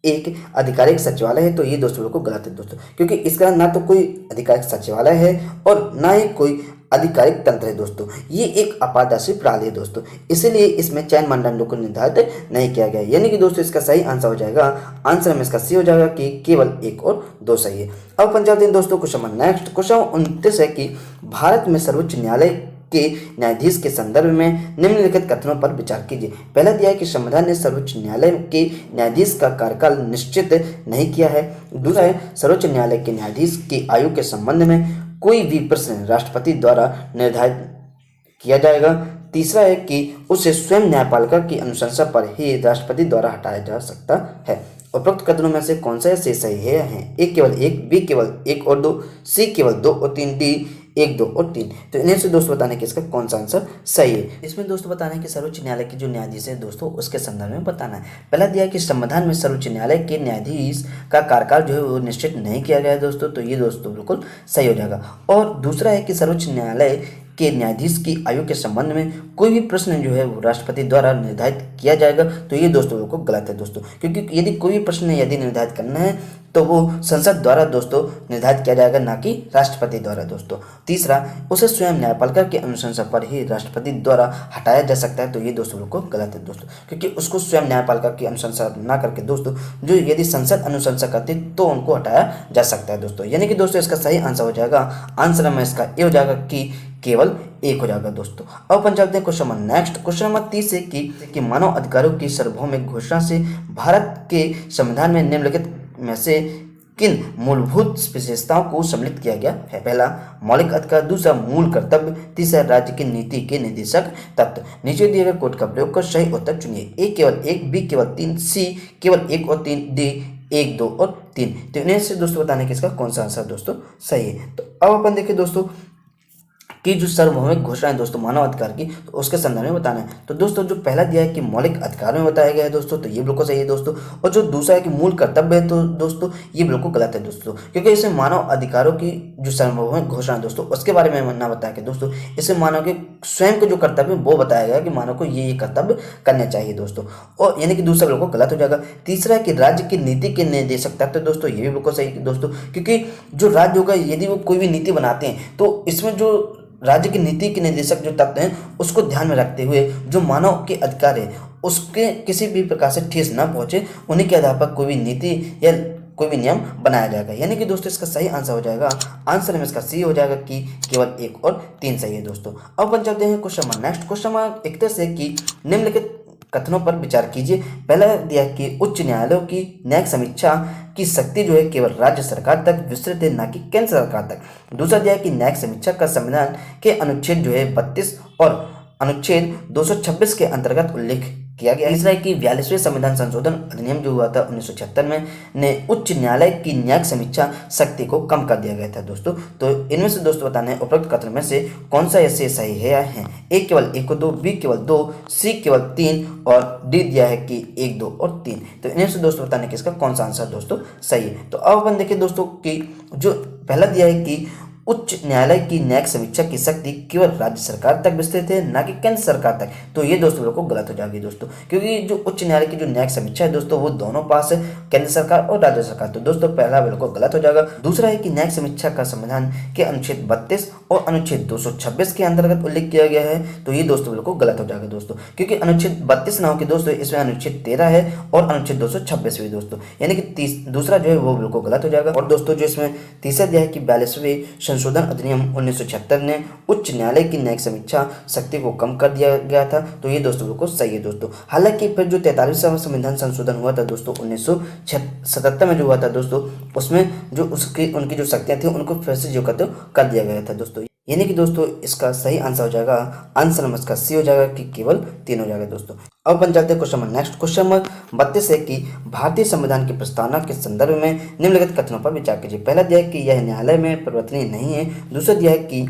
एक आधिकारिक सचिवालय है, तो ये दोस्तों बिल्कुल गलत है दोस्तों, क्योंकि इसका ना तो कोई आधिकारिक सचिवालय है और ना ही कोई आधिकारिक तंत्र है दोस्तों। ये एक अपारदर्शी प्रणाली है दोस्तों, इसीलिए इसमें चयन मानदंडों को निर्धारित नहीं किया गया। यानी कि दोस्तों इसका सही आंसर हो जाएगा, आंसर में इसका सी हो जाएगा कि केवल 1 और 2 सही है। अब अपन चलते हैं दोस्तों क्वेश्चन नंबर नेक्स्ट। क्वेश्चन 29 है कि भारत में सर्वोच्च न्यायालय के न्यायाधीश के संदर्भ में निम्नलिखित कथनों पर विचार कीजिए। पहला दिया है कि संविधान ने सर्वोच्च न्यायालय के न्यायाधीश का कार्यकाल निश्चित नहीं किया है। दूसरा है सर्वोच्च न्यायालय के न्यायाधीश की आयु के संबंध में कोई भी प्रश्न राष्ट्रपति द्वारा निर्धारित किया जाएगा। तीसरा है कि उसे स्वयं न्यायपालिका की अनुशंसा पर ही राष्ट्रपति द्वारा हटाया जा सकता है। उपरोक्त कथनों में से कौन सा से सही है? ए केवल 1, बी केवल 1 और 2, सी केवल 2 और 3, डी 1, 2 और 3। तो इन्हें से दोस्तों बताने कि इसका कौन सा आंसर सही है। इसमें दोस्तों बताना है कि सर्वोच्च न्यायालय के जो न्यायाधीश है दोस्तों उसके संदर्भ में बताना है। पहला दिया है कि संविधान में सर्वोच्च न्यायालय के न्यायाधीश का कार्यकाल जो है वो निश्चित नहीं किया गया है दोस्तों, तो ये दोस्तों बिल्कुल सही हो जाएगा। और दूसरा है कि सर्वोच्च न्यायालय के न्यायाधीश की आयु के संबंध में कोई भी प्रश्न जो है वो राष्ट्रपति द्वारा निर्धारित किया जाएगा, तो ये दोस्तों बिल्कुल गलत है दोस्तों, क्योंकि यदि कोई भी प्रश्न यदि निर्धारित करना है तो वो संसद द्वारा दोस्तों निर्धारित किया जाएगा, ना कि राष्ट्रपति द्वारा दोस्तों। तीसरा, उसे स्वयं न्यायपालिका की अनुशंसा पर ही राष्ट्रपति द्वारा हटाया जा सकता है, तो ये दोस्तों बिल्कुल गलत है दोस्तों, क्योंकि उसको स्वयं न्यायपालिका की अनुशंसा ना करके दोस्तों जो यदि संसद अनुशंसा करती तो उनको हटाया जा सकता है दोस्तों। यानी कि दोस्तों इसका सही आंसर हो जाएगा, आंसर में इसका ये हो जाएगा कि केवल 1 हो जाएगा दोस्तों। अब अपन चलते हैं question number next. Question number 30 है कि मानव अधिकारों की सार्वभौमिक घोषणा से भारत के संविधान में निम्नलिखित में से किन मूलभूत विशेषताओं को सम्मिलित किया गया है? पहला मौलिक अधिकार, दूसरा मूल कर्तव्य, तीसरा राज्य की नीति के निर्देशक तत्व। नीचे दिए गए कोड का प्रयोग कर सही उत्तर चुनिए। ए केवल 1, बी केवल 3, सी केवल 1 और 3, डी 1, 2 और 3। तो इन्हें से दोस्तों बताने कि इसका कौन सा आंसर दोस्तों सही है। तो अब अपन देखिए दोस्तों, कि जो सार्वभौमिक घोषणा है दोस्तों मानव अधिकार की, तो उसके संदर्भ में बताना है। तो दोस्तों जो पहला दिया है कि मौलिक अधिकार में बताया गया है दोस्तों, तो ये बिल्कुल सही है दोस्तों। और जो दूसरा है कि मूल कर्तव्य है, तो दोस्तों ये बिल्कुल गलत है दोस्तों, क्योंकि इसमें मानव अधिकारों की जो सार्वभौमिक घोषणा है दोस्तों उसके बारे में ना बताया गया दोस्तों। इसमें मानव के स्वयं के जो कर्तव्य है वो बताया गया कि मानव को ये कर्तव्य करने चाहिए दोस्तों, और यानी कि दूसरा बिल्कुल गलत हो जाएगा। तीसरा है कि राज्य की नीति के निर्देशक तत्व, तो दोस्तों ये भी बिल्कुल सही है दोस्तों, क्योंकि जो राज्य होगा यदि वो कोई भी नीति बनाते हैं तो इसमें जो राज्य की नीति के निर्देशक जो तत्व हैं उसको ध्यान में रखते हुए जो मानव के अधिकार है उसके किसी भी प्रकार से ठेस न पहुंचे, उन्हीं के आधार पर कोई भी नीति या कोई भी नियम बनाया जाएगा। यानी कि दोस्तों इसका सही आंसर हो जाएगा, आंसर में इसका सी हो जाएगा कि केवल 1 और 3 सही है दोस्तों। अब अपन चलते हैं question number next. Question number 31 से कि निम्नलिखित कथनों पर विचार कीजिए। पहला दिया कि उच्च न्यायालयों की न्यायिक समीक्षा की शक्ति जो है केवल राज्य सरकार तक विस्तृत है, न कि केंद्र सरकार तक। दूसरा दिया कि न्यायिक समीक्षा का संविधान के अनुच्छेद जो है 32 और अनुच्छेद 226 के अंतर्गत उल्लेख किया गया। तीसरा है कि 42वें संविधान संशोधन अधिनियम जो हुआ था 1976 में ने उच्च न्यायालय की न्यायिक समीक्षा शक्ति को कम कर दिया गया था दोस्तों। तो इनमें से दोस्तों बताना है उपरोक्त कथन में से कौन सा ऐसे सही है या है। ए केवल 1 और 2, बी केवल 2, सी केवल 3 और डी दिया है कि 1, 2 और 3। तो इनमें से दोस्तों बताने कि इसका कौन सा आंसर दोस्तों सही है। तो अब अपन देखिए दोस्तों कि जो पहला दिया है कि उच्च न्यायालय की न्यायिक समीक्षा की शक्ति केवल राज्य सरकार तक विस्तृत है, न कि केंद्र सरकार तक। तो ये दोस्तों बिल्कुल गलत हो जाएगी दोस्तों, क्योंकि जो उच्च न्यायालय की जो न्यायिक समीक्षा है दोस्तों वो दोनों पास है, केंद्र सरकार और राज्य सरकार। तो दोस्तों पहला बिल्कुल गलत हो जाएगा। दूसरा है कि न्यायिक समीक्षा का संविधान के अनुच्छेद 32 और अनुच्छेद 226 के अंतर्गत उल्लेख किया गया है। तो ये दोस्तों बिल्कुल गलत हो जाएगा दोस्तों, क्योंकि अनुच्छेद 32 ना हो कि दोस्तों इसमें अनुच्छेद 13 है और अनुच्छेद 226 भी दोस्तों, यानी कि दूसरा जो है वो बिल्कुल गलत हो जाएगा। और दोस्तों जो इसमें तीसरा दिया है कि 42वें संशोधन अधिनियम 1976 ने उच्च न्यायालय की न्यायिक समीक्षा शक्ति को कम कर दिया गया था। तो ये दोस्तों बिल्कुल सही है दोस्तों। हालांकि फिर जो 43वां संविधान संशोधन हुआ था दोस्तों 1977 में जो हुआ था दोस्तों, उसमें जो उनकी जो शक्तियां थी उनको फिर से जो कर दिया गया था दोस्तों। यानी कि दोस्तों इसका सही आंसर हो जाएगा, आंसर नंबर इसका सी हो जाएगा कि केवल 3 हो जाएगा दोस्तों। अब अपन चलते हैं question number next. Question number 32 है कि भारतीय संविधान की प्रस्तावना के संदर्भ में निम्नलिखित कथनों पर विचार कीजिए। पहला दिया है कि यह न्यायालय में परिवर्तनीय नहीं है। दूसरा दिया है कि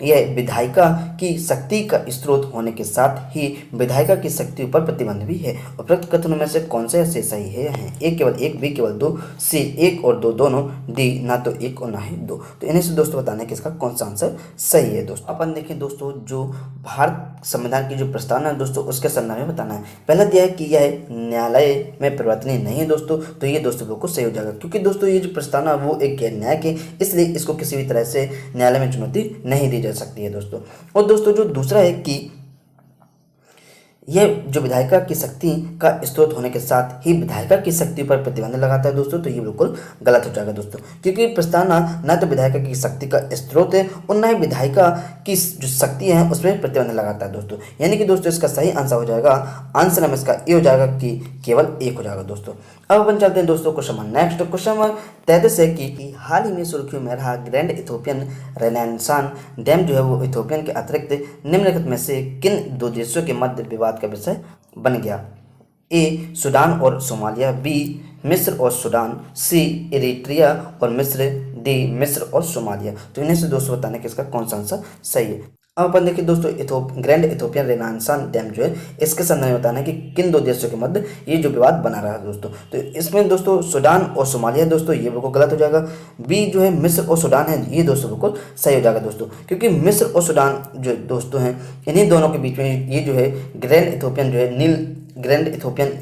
यह विधायिका की शक्ति का स्रोत होने के साथ ही विधायिका की शक्ति पर प्रतिबंध भी है। उपरोक्त कथनों में से कौन सा से सही है। ए केवल 1, बी केवल 2, सी 1 और 2 दोनों, डी ना तो 1 और ना ही 2। तो इन्हीं से दोस्तों बताना है कि इसका कौन सा आंसर सही है दोस्तों। अपन देखें दोस्तों जो भारत संविधान की जो प्रस्तावना है दोस्तों उसके संदर्भ में बताना है। पहला दिया है कि यह न्यायालय में परिवर्तनीय नहीं है दोस्तों, तो ये दोस्तों बिल्कुल सही हो जाएगा, क्योंकि दोस्तों ये जो प्रस्तावना वो एक गैर न्यायिक है, इसलिए इसको किसी भी तरह से न्यायालय में चुनौती नहीं दी जा सकती है दोस्तों। और दोस्तों जो दूसरा है कि यह जो विधायिका की शक्ति का स्रोत होने के साथ ही विधायिका की शक्ति पर प्रतिबंध लगाता है दोस्तों, तो ये बिल्कुल गलत हो जाएगा दोस्तों, क्योंकि प्रस्तावना न तो विधायिका की शक्ति का स्रोत है और न ही विधायिका की जो शक्ति है उसमें प्रतिबंध लगाता है दोस्तों। यानी कि दोस्तों इसका सही आंसर हो जाएगा, आंसर नंबर इसका ए हो जाएगा कि केवल 1 हो जाएगा दोस्तों। अब अपन चलते हैं दोस्तों question number next. Question number 33 है कि हाल ही में सुर्खियों में रहा ग्रैंड इथोपियन रेनेसांस डैम जो है वो इथोपियन के अतिरिक्त निम्नलिखित में से किन 2 देशों के मध्य विवाद का विषय बन गया। ए सूडान और सोमालिया, बी मिस्र और सूडान, सी इरिट्रिया और मिस्र, डी मिस्र और सोमालिया। तो इन्हें से दोस्तों बताने कि इसका कौन सा आंसर सही है। अब अपन देखिए दोस्तों ग्रैंड इथोपियन रेनेसांस डैम जो है इसके संदर्भ में बताना है कि किन 2 देशों के मध्य ये जो विवाद बना रहा है दोस्तों। तो इसमें दोस्तों सूडान और सोमालिया दोस्तों ये बिल्कुल गलत हो जाएगा। बी जो है मिस्र और सूडान है ये दोस्तों बिल्कुल सही हो जाएगा दोस्तों, क्योंकि मिस्र और सूडान जो दोस्तों हैं इन्हीं दोनों के बीच में ये जो है ग्रैंड इथोपियन जो है ग्रैंड इथोपियन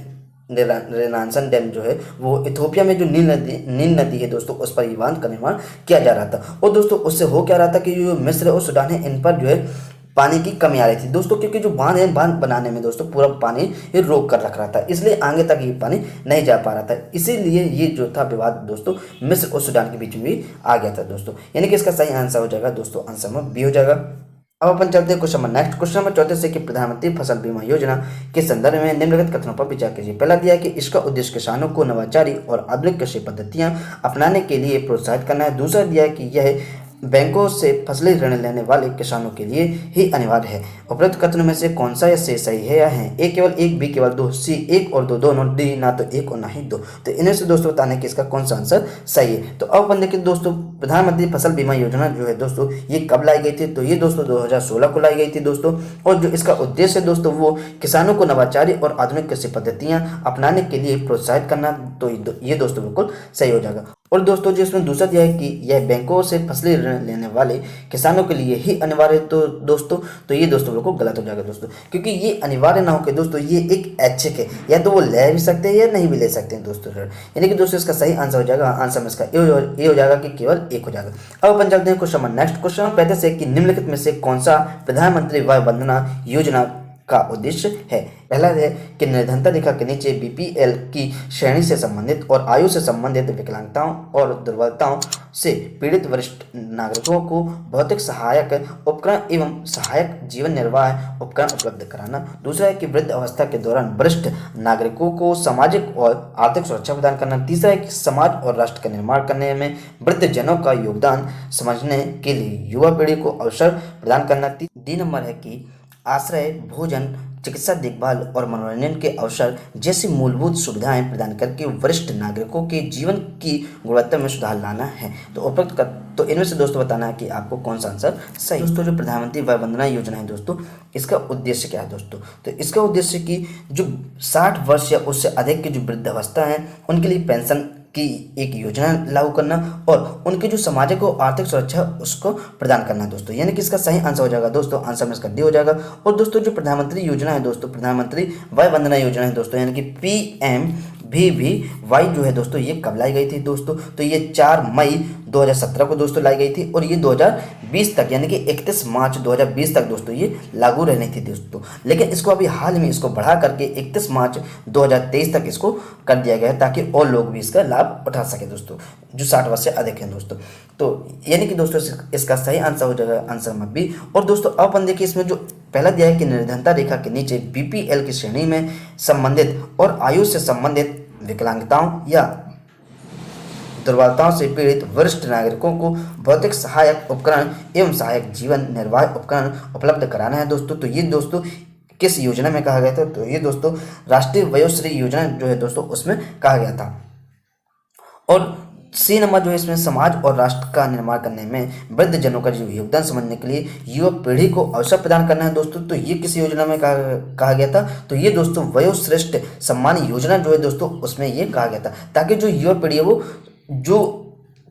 रेनेसांस डैम जो है वो इथोपिया में जो नील नदी है दोस्तों उस पर ये बांध का निर्माण किया जा रहा था। और दोस्तों उससे हो क्या रहा था कि जो मिस्र और सूडान है इन पर जो है पानी की कमी आ रही थी दोस्तों, क्योंकि जो बांध है बांध बनाने में दोस्तों पूरा पानी ये रोक कर रख रहा था, इसलिए आगे तक ये पानी नहीं जा पा रहा था। इसीलिए ये जो था विवाद दोस्तों मिस्र और सूडान के बीच में भी आ गया था दोस्तों। यानी कि इसका सही आंसर हो जाएगा दोस्तों, आंसर में बी हो जाएगा। अब अपन चलते हैं question number next. Question number 34 से कि प्रधानमंत्री फसल बीमा योजना के संदर्भ में निम्नलिखित कथनों पर विचार कीजिए। पहला दिया है कि इसका उद्देश्य किसानों को नवाचारी और आधुनिक कृषि पद्धतियां अपनाने के लिए प्रोत्साहित करना है। दूसरा दिया है कि यह बैंकों से फसली ऋण लेने वाले किसानों के लिए ही अनिवार्य है। उपरोक्त कथनों में से कौन सा से सही है या है। ए केवल 1, बी केवल 2, सी 1 और 2 दोनों, डी ना तो 1 और ना ही 2। तो इन्हें से दोस्तों बताने कि इसका कौन सा आंसर सही है। तो अब अपन देखिए दोस्तों प्रधानमंत्री फसल बीमा योजना जो है दोस्तों ये कब लाई गई थी, तो ये दोस्तों 2016 को लाई गई थी दोस्तों। और जो इसका उद्देश्य है दोस्तों वो किसानों को नवाचारी और आधुनिक कृषि पद्धतियां अपनाने के लिए प्रोत्साहित करना, तो ये दोस्तों बिल्कुल सही हो जाएगा। और दोस्तों जो इसमें दूसरा दिया है कि यह बैंकों से फसली ऋण लेने वाले किसानों के लिए ही अनिवार्य है, तो दोस्तों तो ये दोस्तों बिल्कुल गलत हो जाएगा दोस्तों, क्योंकि ये अनिवार्य ना हो के दोस्तों ये एक ऐच्छिक है, या तो वो ले भी सकते हैं या नहीं भी ले सकते हैं दोस्तों ऋण। यानी कि दोस्तों इसका सही आंसर हो जाएगा, आंसर में इसका ये हो जाएगा कि केवल एक हो जाएगा। अब अपन चलते हैं क्वेश्चन नंबर नेक्स्ट क्वेश्चन कहते हैं कि निम्नलिखित में से कौन सा प्रधानमंत्री वय वंदना योजना का उद्देश्य है। पहला है कि निर्धनता रेखा के नीचे बीपीएल की श्रेणी से संबंधित और आयु से संबंधित विकलांगताओं और दुर्बलताओं से पीड़ित वरिष्ठ नागरिकों को भौतिक सहायक उपकरण एवं सहायक जीवन निर्वाह उपकरण उपलब्ध कराना। दूसरा है कि वृद्ध अवस्था के दौरान वरिष्ठ नागरिकों को सामाजिक और आर्थिक सुरक्षा प्रदान करना। तीसरा है कि समाज और राष्ट्र का निर्माण करने में वृद्ध जनों का योगदान समझने के लिए युवा पीढ़ी को अवसर प्रदान करना। 3 नंबर है कि आश्रय, भोजन, चिकित्सा देखभाल और मनोरंजन के अवसर जैसी मूलभूत सुविधाएं प्रदान करके वरिष्ठ नागरिकों के जीवन की गुणवत्ता में सुधार लाना है। तो इनमें से दोस्तों बताना है कि आपको कौन सा आंसर सही। दोस्तों जो प्रधानमंत्री वय वंदना योजना है दोस्तों इसका उद्देश्य क्या है दोस्तों, तो इसका उद्देश्य कि जो 60 वर्ष या उससे अधिक की जो वृद्ध अवस्था है उनके लिए पेंशन की एक योजना लागू करना और उनकी जो सामाजिक और आर्थिक सुरक्षा उसको प्रदान करना है दोस्तों। यानी कि इसका सही आंसर हो जाएगा दोस्तों, आंसर में इसका डी हो जाएगा। और दोस्तों जो प्रधानमंत्री योजना है दोस्तों, प्रधानमंत्री वय वंदना योजना है दोस्तों, यानी कि PMVVY जो है दोस्तों ये कब लाई गई थी दोस्तों, तो ये 4 मई 2017 को दोस्तों लाई गई थी और ये 2020 तक यानी कि 31 मार्च 2020 तक दोस्तों ये लागू रहनी थी दोस्तों। लेकिन इसको अभी हाल में इसको बढ़ा करके 31 मार्च 2023 तक इसको कर दिया गया है ताकि और लोग भी इसका लाभ उठा सके दोस्तों जो 60 वर्ष से अधिक हैं दोस्तों। तो यानी कि दोस्तों इसका सही आंसर हो जाएगा आंसर में बी। और दोस्तों अब अपन देखिए इसमें जो पहला दिया है कि निर्धनता रेखा के नीचे बीपीएल की श्रेणी में संबंधित और आयु से संबंधित विकलांगताओं या दुर्बलताओं से पीड़ित वरिष्ठ नागरिकों को भौतिक सहायक उपकरण एवं सहायक जीवन निर्वाह उपकरण उपलब्ध कराना है दोस्तों। तो ये दोस्तों किस योजना में कहा गया था, तो ये दोस्तों राष्ट्रीय वयोश्री योजना जो है दोस्तों उसमें कहा गया था। और सी नंबर जो है इसमें समाज और राष्ट्र का निर्माण करने में वृद्ध जनों का जो योगदान समझने के लिए युवा पीढ़ी को अवसर प्रदान करना है दोस्तों। तो ये किस योजना में कहा गया था, तो ये दोस्तों वयोश्रेष्ठ सम्मान योजना जो है दोस्तों उसमें ये कहा गया था ताकि जो युवा पीढ़ी है वो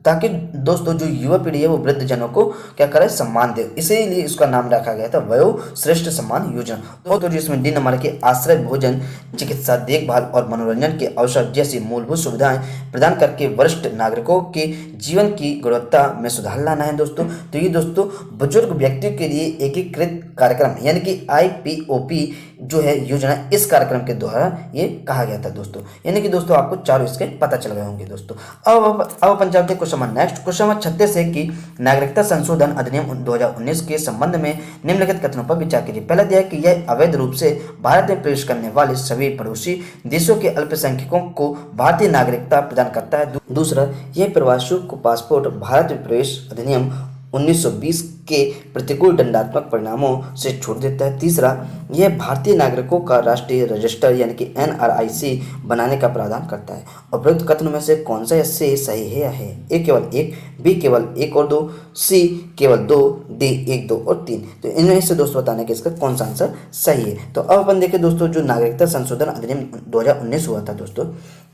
ताकि दोस्तों जो युवा पीढ़ी है वो वृद्ध जनों को क्या करे, सम्मान दे, इसीलिए इसका नाम रखा गया था वयोश्रेष्ठ सम्मान योजना। तो जिसमें डी नंबर के आश्रय, भोजन, चिकित्सा देखभाल और मनोरंजन के अवसर जैसी मूलभूत सुविधाएं प्रदान करके वरिष्ठ नागरिकों के जीवन की गुणवत्ता में सुधार लाना है दोस्तों। तो ये दोस्तों बुजुर्ग व्यक्तियों के लिए एकीकृत कार्यक्रम यानी कि IPOP जो है योजना, इस कार्यक्रम के द्वारा ये कहा गया था दोस्तों। यानी कि दोस्तों आपको चारों इसके पता चल गए होंगे दोस्तों। अब अपन चलते हैं क्वेश्चन नेक्स्ट। क्वेश्चन नंबर 36 है कि नागरिकता संशोधन अधिनियम 2019 के संबंध में निम्नलिखित कथनों पर विचार कीजिए। पहला दिया है कि यह अवैध रूप से भारत में प्रवेश करने वाले सभी पड़ोसी देशों के अल्पसंख्यकों को भारतीय नागरिकता प्रदान करता है। दूसरा, यह प्रवासियों को पासपोर्ट भारत में प्रवेश अधिनियम 1920 के प्रतिकूल दंडात्मक परिणामों से छूट देता है। तीसरा, यह भारतीय नागरिकों का राष्ट्रीय रजिस्टर यानी कि NRIC बनाने का प्रावधान करता है। उपरोक्त कथनों में से कौन सा से सही है या है? ए केवल 1, बी केवल 1 और 2, सी केवल 2, डी 1, 2 और 3। तो इनमें से दोस्तों बताने के इसका कौन सा आंसर सही है। तो अब अपन देखें दोस्तों जो नागरिकता संशोधन अधिनियम 2019 हुआ था दोस्तों,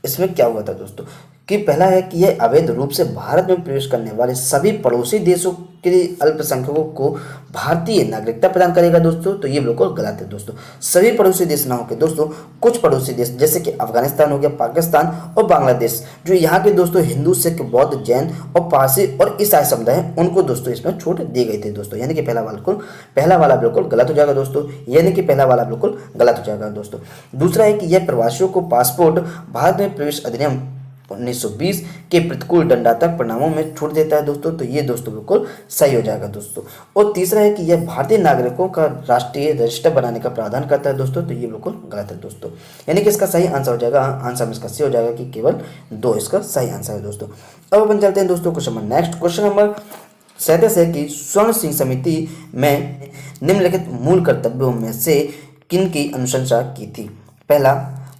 इसमें क्या हुआ था दोस्तों कि पहला है कि यह अवैध रूप से भारत में प्रवेश करने वाले सभी पड़ोसी देशों के अल्पसंख्यकों को भारतीय नागरिकता प्रदान करेगा दोस्तों। तो ये बिल्कुल गलत है दोस्तों। सभी पड़ोसी देश ना होकर दोस्तों कुछ पड़ोसी देश जैसे कि अफगानिस्तान हो गया, पाकिस्तान और बांग्लादेश, जो यहाँ के दोस्तों हिंदू, सिख, बौद्ध, जैन और पारसी और ईसाई समुदाय हैं, उनको दोस्तों इसमें छूट दी गई थी दोस्तों। यानी कि पहला वाला बिल्कुल गलत हो जाएगा दोस्तों, यानी कि पहला वाला बिल्कुल गलत हो जाएगा दोस्तों। दूसरा है कि यह प्रवासियों को पासपोर्ट भारत में प्रवेश अधिनियम 1920 के प्रतिकूल दंडात्मक परिणामों में छूट देता है दोस्तों। तो ये दोस्तों बिल्कुल सही हो जाएगा दोस्तों। और तीसरा है कि यह भारतीय नागरिकों का राष्ट्रीय रजिस्टर बनाने का प्रावधान करता है दोस्तों। तो ये बिल्कुल गलत है दोस्तों, यानी कि इसका सही आंसर हो जाएगा, आंसर में इसका सही हो जाएगा कि केवल 2 इसका सही आंसर है दोस्तों। अब अपन चलते हैं दोस्तों question number next. Question number 37 है कि स्वर्ण सिंह समिति में निम्नलिखित मूल कर्तव्यों में से किन की अनुशंसा की थी? पहला,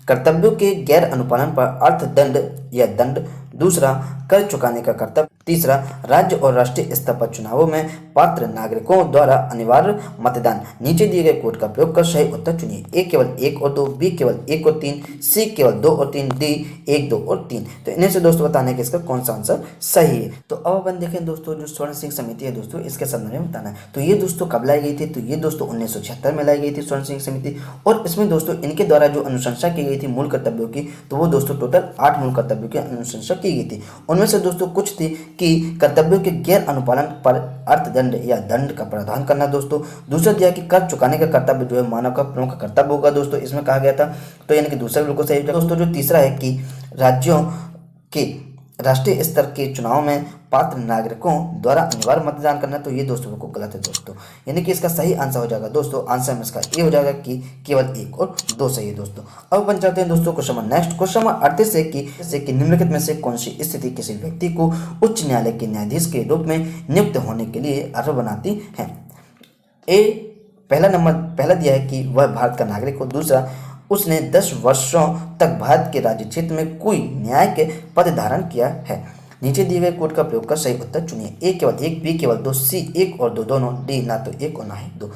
कर्तव्यों के गैर अनुपालन पर अर्थदंड या दंड। दूसरा कर चुकाने का कर्तव्य, तीसरा राज्य और राष्ट्रीय स्तर पर चुनावों में पात्र नागरिकों द्वारा अनिवार्य मतदान। नीचे दिए गए कोड का प्रयोग कर सही उत्तर चुनिए। ए केवल 1 और 2, बी केवल 1 और 3, सी केवल 2 और 3, डी 1, 2 और 3। तो इन्हें से दोस्तों बताना है कि इसका कौन सा आंसर सही है। तो अब अपन देखें दोस्तों जो स्वर्ण सिंह समिति है दोस्तों, इसके संदर्भ में बताना है। तो ये दोस्तों कब लाई गई थी? तो ये दोस्तों 1976 में लाई गई थी स्वर्ण सिंह समिति। और इसमें दोस्तों इनके द्वारा जो अनुशंसा की गई थी मूल कर्तव्यों की, तो वो दोस्तों टोटल 8 मूल कर्तव्यों की अनुशंसा की गई थी। उनमें से दोस्तों कुछ थी कि कर्तव्यों के गैर अनुपालन पर अर्थदंड या दंड का प्रावधान करना दोस्तों। दूसरा दिया कि कर चुकाने का कर्तव्य जो है मानव का प्रमुख कर्तव्य होगा दोस्तों, इसमें कहा गया था। तो यानी कि दूसरा बिल्कुल सही है दोस्तों। जो तीसरा है कि राज्यों के राष्ट्रीय स्तर के चुनाव में पात्र नागरिकों द्वारा अनिवार्य मतदान करना, तो ये दोस्तों को गलत है दोस्तों। यानी कि इसका सही आंसर हो जाएगा दोस्तों, आंसर में इसका ये हो जाएगा कि केवल 1 और 2 सही है दोस्तों। अब बन जाते हैं दोस्तों question number next. Question number 38 है कि निम्नलिखित में से कौन सी स्थिति किसी व्यक्ति को उच्च न्यायालय के न्यायाधीश के रूप में नियुक्त होने के लिए अर्ह बनाती है? ए पहला दिया है कि वह भारत का नागरिक हो। दूसरा, उसने 10 वर्षों तक भारत के राज्य क्षेत्र में कोई न्याय के पद धारण किया है। नीचे दिए गए कोड का प्रयोग कर सही उत्तर चुनिए। ए केवल 1, बी केवल 2, सी 1 और 2 दोनों, डी ना तो 1 और ना ही 2।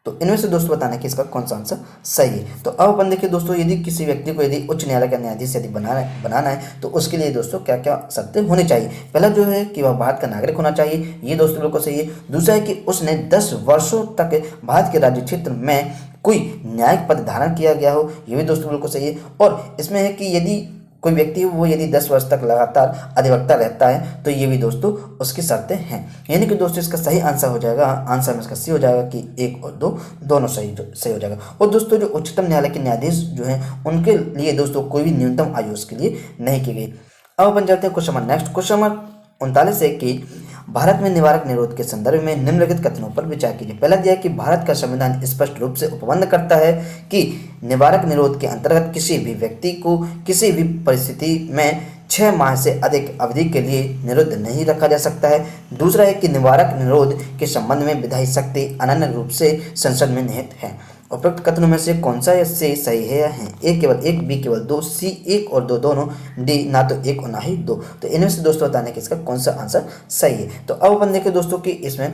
तो इनमें से दोस्तों बताना है कि इसका कौन सा आंसर सही है। तो अब अपन देखिए दोस्तों, यदि किसी व्यक्ति को यदि उच्च न्यायालय का न्यायाधीश यदि बनाना है तो उसके लिए दोस्तों क्या क्या शर्तें होनी चाहिए। पहला जो है कि वह भारत का नागरिक होना चाहिए, ये दोस्तों बिल्कुल सही है। दूसरा है कि उसने 10 वर्षों तक भारत के राज्य क्षेत्र में कोई न्यायिक पद धारण किया गया हो, ये भी दोस्तों बिल्कुल सही है। और इसमें है कि यदि कोई व्यक्ति है वो यदि 10 वर्ष तक लगातार अधिवक्ता रहता है, तो ये भी दोस्तों उसकी शर्तें हैं। यानी कि दोस्तों इसका सही आंसर हो जाएगा, आंसर में इसका सी हो जाएगा कि 1 और 2 दोनों सही हो जाएगा। और दोस्तों जो उच्चतम न्यायालय के न्यायाधीश जो हैं उनके लिए दोस्तों कोई भी न्यूनतम आयु उसके लिए नहीं की गई। अब अपन जाते हैं question number next. Question number 39 है कि भारत में निवारक निरोध के संदर्भ में निम्नलिखित कथनों पर विचार कीजिए। पहला दिया कि भारत का संविधान स्पष्ट रूप से उपबंध करता है कि निवारक निरोध के अंतर्गत किसी भी व्यक्ति को किसी भी परिस्थिति में 6 माह से अधिक अवधि के लिए निरुद्ध नहीं रखा जा सकता है। दूसरा है कि निवारक निरोध के संबंध में विधायी शक्ति अनन्य रूप से संसद में निहित है। उपरोक्त कथनों में से कौन सा से सही है? ए केवल 1, बी केवल 2, सी 1 और 2 दोनों, डी ना तो 1 और ना ही 2। तो इनमें से दोस्तों बताने कि इसका कौन सा आंसर सही है। तो अब अपन देखें दोस्तों कि इसमें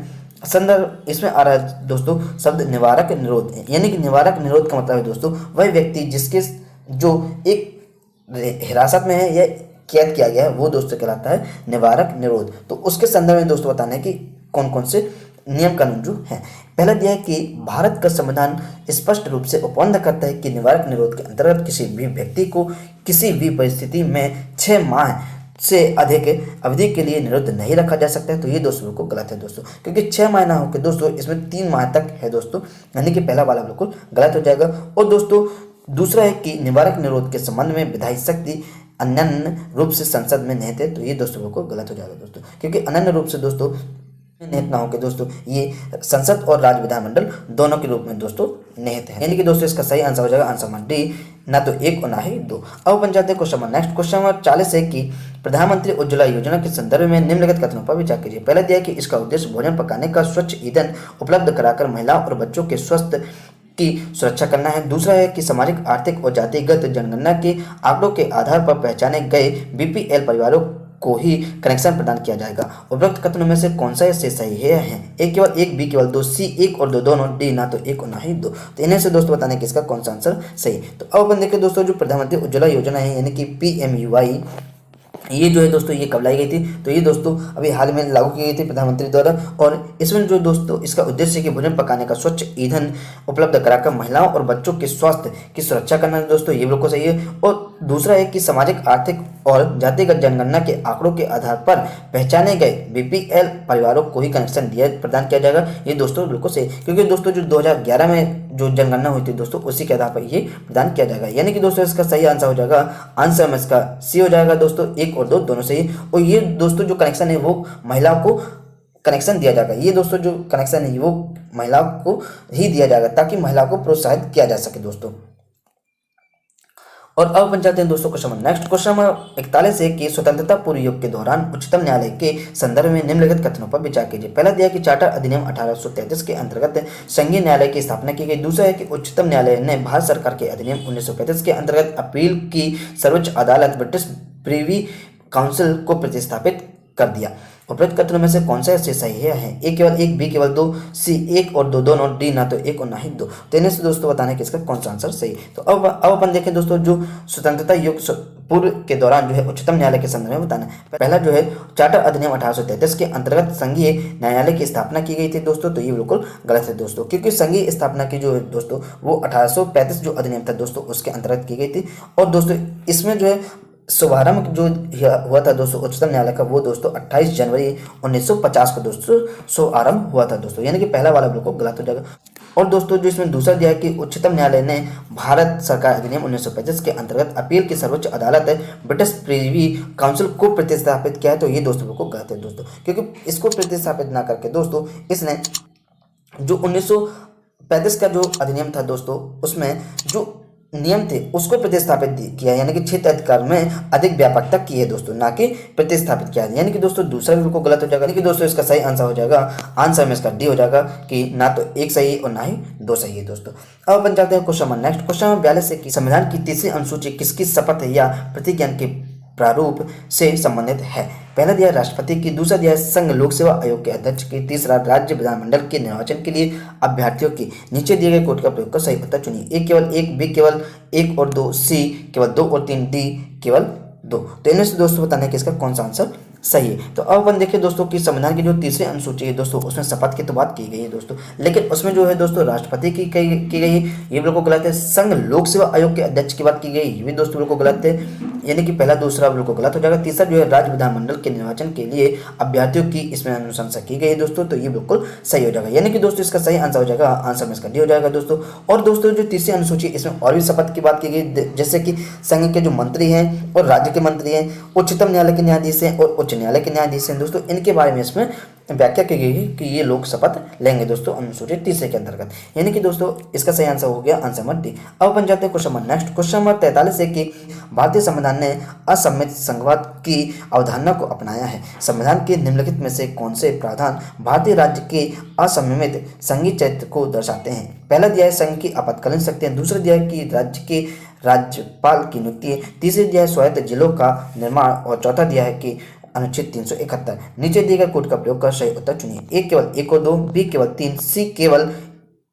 आ रहा है दोस्तों शब्द निवारक निरोध, यानी कि निवारक निरोध का मतलब है दोस्तों वह व्यक्ति जिसके जो एक हिरासत में है या कैद किया गया है वो दोस्तों कहलाता है निवारक निरोध। तो उसके संदर्भ में दोस्तों बताना है कि कौन कौन से नियम कानून जो है। पहला दिया है कि भारत का संविधान स्पष्ट रूप से उपबंध करता है कि निवारक निरोध के अंतर्गत किसी भी व्यक्ति को किसी भी परिस्थिति में 6 माह से अधिक अवधि के लिए निरुद्ध नहीं रखा जा सकता है। तो ये दोस्तों को गलत है दोस्तों, क्योंकि 6 माह ना होकर दोस्तों इसमें 3 माह तक है दोस्तों, यानी कि पहला वाला बिल्कुल गलत हो जाएगा। और दोस्तों दूसरा है कि निवारक निरोध के संबंध में विधायी शक्ति अनन्य रूप से संसद में निहित है। तो ये दोस्तों को गलत हो जाएगा दोस्तों, क्योंकि अनन्य रूप से दोस्तों निहित ना होकर दोस्तों ये संसद और राज्य विधानमंडल दोनों के रूप में दोस्तों निहित है। यानी कि दोस्तों इसका सही आंसर हो जाएगा आंसर नंबर डी, ना तो 1 और ना ही 2। अब अपन जाते हैं question number next. Question number 40 है कि प्रधानमंत्री उज्ज्वला योजना के संदर्भ में निम्नलिखित कथनों पर विचार कीजिए। पहला दिया कि इसका उद्देश्य भोजन पकाने का स्वच्छ ईंधन उपलब्ध कराकर महिलाओं और बच्चों के स्वास्थ्य की सुरक्षा करना है। दूसरा है कि सामाजिक, आर्थिक और जातिगत जनगणना के आंकड़ों के आधार पर पहचाने गए बीपीएल परिवारों को ही कनेक्शन प्रदान किया जाएगा। उपरोक्त कथनों में से कौन सा इससे सही है? ए केवल 1, बी केवल 2, सी 1 और 2 दोनों, डी ना तो 1 और ना ही 2। तो इन्हें से दोस्तों बताने कि इसका कौन सा आंसर सही। तो अब अपन देखिए दोस्तों जो प्रधानमंत्री उज्ज्वला योजना है यानी कि PMUY, ये जो है दोस्तों ये कब लाई गई थी? तो ये दोस्तों अभी हाल में लागू की गई थी प्रधानमंत्री द्वारा। और इसमें जो दोस्तों इसका उद्देश्य है कि भोजन पकाने का स्वच्छ ईंधन उपलब्ध कराकर महिलाओं और बच्चों के स्वास्थ्य की सुरक्षा करना है दोस्तों, ये बिल्कुल सही है। और दूसरा है कि सामाजिक, आर्थिक और जातिगत जनगणना के आंकड़ों के आधार पर पहचाने गए बीपीएल परिवारों को ही कनेक्शन प्रदान किया जाएगा, ये दोस्तों बिल्कुल सही। क्योंकि दोस्तों जो 2011 में जो जनगणना हुई थी दोस्तों उसी के आधार पर ये प्रदान किया जाएगा। यानी कि दोस्तों इसका सही आंसर हो जाएगा, आंसर में इसका सी हो जाएगा दोस्तों, 1 और 2 दोनों सही। और ये दोस्तों जो कनेक्शन है वो महिलाओं को कनेक्शन दिया जाएगा, ये दोस्तों जो कनेक्शन है वो महिलाओं को ही दिया जाएगा ताकि महिलाओं को प्रोत्साहित किया जा सके दोस्तों। और अब बन जाते हैं दोस्तों question number next. Question number 41 है कि स्वतंत्रता पूर्व युग के दौरान उच्चतम न्यायालय के संदर्भ में निम्नलिखित कथनों पर विचार कीजिए। पहला दिया कि चार्टर अधिनियम 1833 के अंतर्गत संघीय न्यायालय की स्थापना की गई। दूसरा है कि उच्चतम न्यायालय ने भारत सरकार के अधिनियम 1935 के अंतर्गत अपील की सर्वोच्च अदालत ब्रिटिश प्रीवी काउंसिल को प्रतिस्थापित कर दिया। उपरोक्त कथनों में से कौन सा इससे सही है? ए केवल 1, बी केवल 2, सी 1 और 2 दोनों, डी ना तो 1 और ना ही 2। तो इनमें से दोस्तों बताने कि इसका कौन सा आंसर सही है। तो अब अपन देखें दोस्तों, जो स्वतंत्रता युग पूर्व के दौरान जो है उच्चतम न्यायालय के संदर्भ में बताना है। पहला जो है चार्टर अधिनियम 1833 के अंतर्गत संघीय न्यायालय की स्थापना की गई थी दोस्तों। तो ये बिल्कुल गलत है दोस्तों, क्योंकि संघीय स्थापना की जो है दोस्तों वो 1835 जो अधिनियम था दोस्तों उसके अंतर्गत की गई थी। और दोस्तों इसमें जो है शुभारंभ जो हुआ था दोस्तों उच्चतम न्यायालय का, वो दोस्तों 28 जनवरी 1950 को दोस्तों शुभारंभ हुआ था दोस्तों, यानी कि पहला वाला बिल्कुल गलत हो जाएगा। और दोस्तों जो इसमें दूसरा दिया है कि उच्चतम न्यायालय ने भारत सरकार अधिनियम 1935 के अंतर्गत अपील की सर्वोच्च अदालत ब्रिटिश प्रीवी काउंसिल को प्रतिस्थापित किया है। तो ये दोस्तों बिल्कुल गलत है दोस्तों, क्योंकि इसको प्रतिस्थापित ना करके दोस्तों इसने जो 1935 का जो अधिनियम था दोस्तों उसमें जो नियम थे उसको प्रतिस्थापित किया, यानी कि क्षेत्र अधिकार में अधिक व्यापकता की है दोस्तों, ना कि प्रतिस्थापित किया है। यानी कि दोस्तों दूसरा भी बिल्कुल गलत हो जाएगा। यानी कि दोस्तों इसका सही आंसर हो जाएगा, आंसर में इसका डी हो जाएगा कि ना तो 1 सही और ना ही 2 सही है दोस्तों। अब अपन जाते हैं question number next. Question number 42 है कि संविधान की तीसरी अनुसूची किसकी शपथ या प्रतिज्ञान के प्रारूप से संबंधित है? पहला दिया राष्ट्रपति की, दूसरा दिया संघ लोक सेवा आयोग के अध्यक्ष की, तीसरा राज्य विधानमंडल के निर्वाचन के लिए अभ्यर्थियों की। नीचे दिए गए कोड का प्रयोग कर सही उत्तर चुनिए। ए केवल 1, बी केवल 1 और 2, सी केवल 2 और 3, डी केवल 2। तो इनमें से दोस्तों बताना है कि इसका कौन सा आंसर सही है। तो अब अपन देखिए दोस्तों कि संविधान की जो तीसरी अनुसूची है दोस्तों उसमें शपथ की तो बात की गई है दोस्तों, लेकिन उसमें जो है दोस्तों राष्ट्रपति की गई है, ये बिल्कुल गलत है। संघ लोक सेवा आयोग के अध्यक्ष की बात की गई, ये भी दोस्तों बिल्कुल गलत है, यानी कि पहला दूसरा बिल्कुल गलत हो जाएगा। तीसरा जो है राज्य विधानमंडल के निर्वाचन के लिए अभ्यर्थियों की इसमें अनुशंसा की गई है दोस्तों, तो ये बिल्कुल सही हो जाएगा। यानी कि दोस्तों इसका सही आंसर हो जाएगा, आंसर में इसका डी हो जाएगा दोस्तों। और दोस्तों जो तीसरी अनुसूची इसमें और भी शपथ की बात की गई, जैसे कि संघ के जो मंत्री हैं और राज्य के मंत्री हैं, उच्चतम न्यायालय के न्यायाधीश हैं और उच्च न्यायालय के न्यायाधीश हैं दोस्तों, इनके बारे में इसमें व्याख्या की गई है कि ये लोग शपथ लेंगे दोस्तों अनुसूची तीसरे के अंतर्गत। यानी कि दोस्तों इसका सही आंसर हो गया आंसर नंबर डी। अब अपन जाते हैं question number next. Question number 43 है कि भारतीय संविधान ने असम्मित संघवाद की अवधारणा को अपनाया है। संविधान के निम्नलिखित में से कौन से प्रावधान भारतीय राज्य के असममित संघीय चरित्र को दर्शाते हैं? पहला दिया है संघ की आपातकालीन शक्तियां, दूसरा दिया है कि राज्य के राज्यपाल की नियुक्ति, तीसरा दिया है स्वायत्त जिलों का निर्माण और चौथा दिया है कि अनुच्छेद 371। नीचे दिए गए कोड का प्रयोग कर सही उत्तर चुनिए। ए केवल 1 और 2, बी केवल 3, सी केवल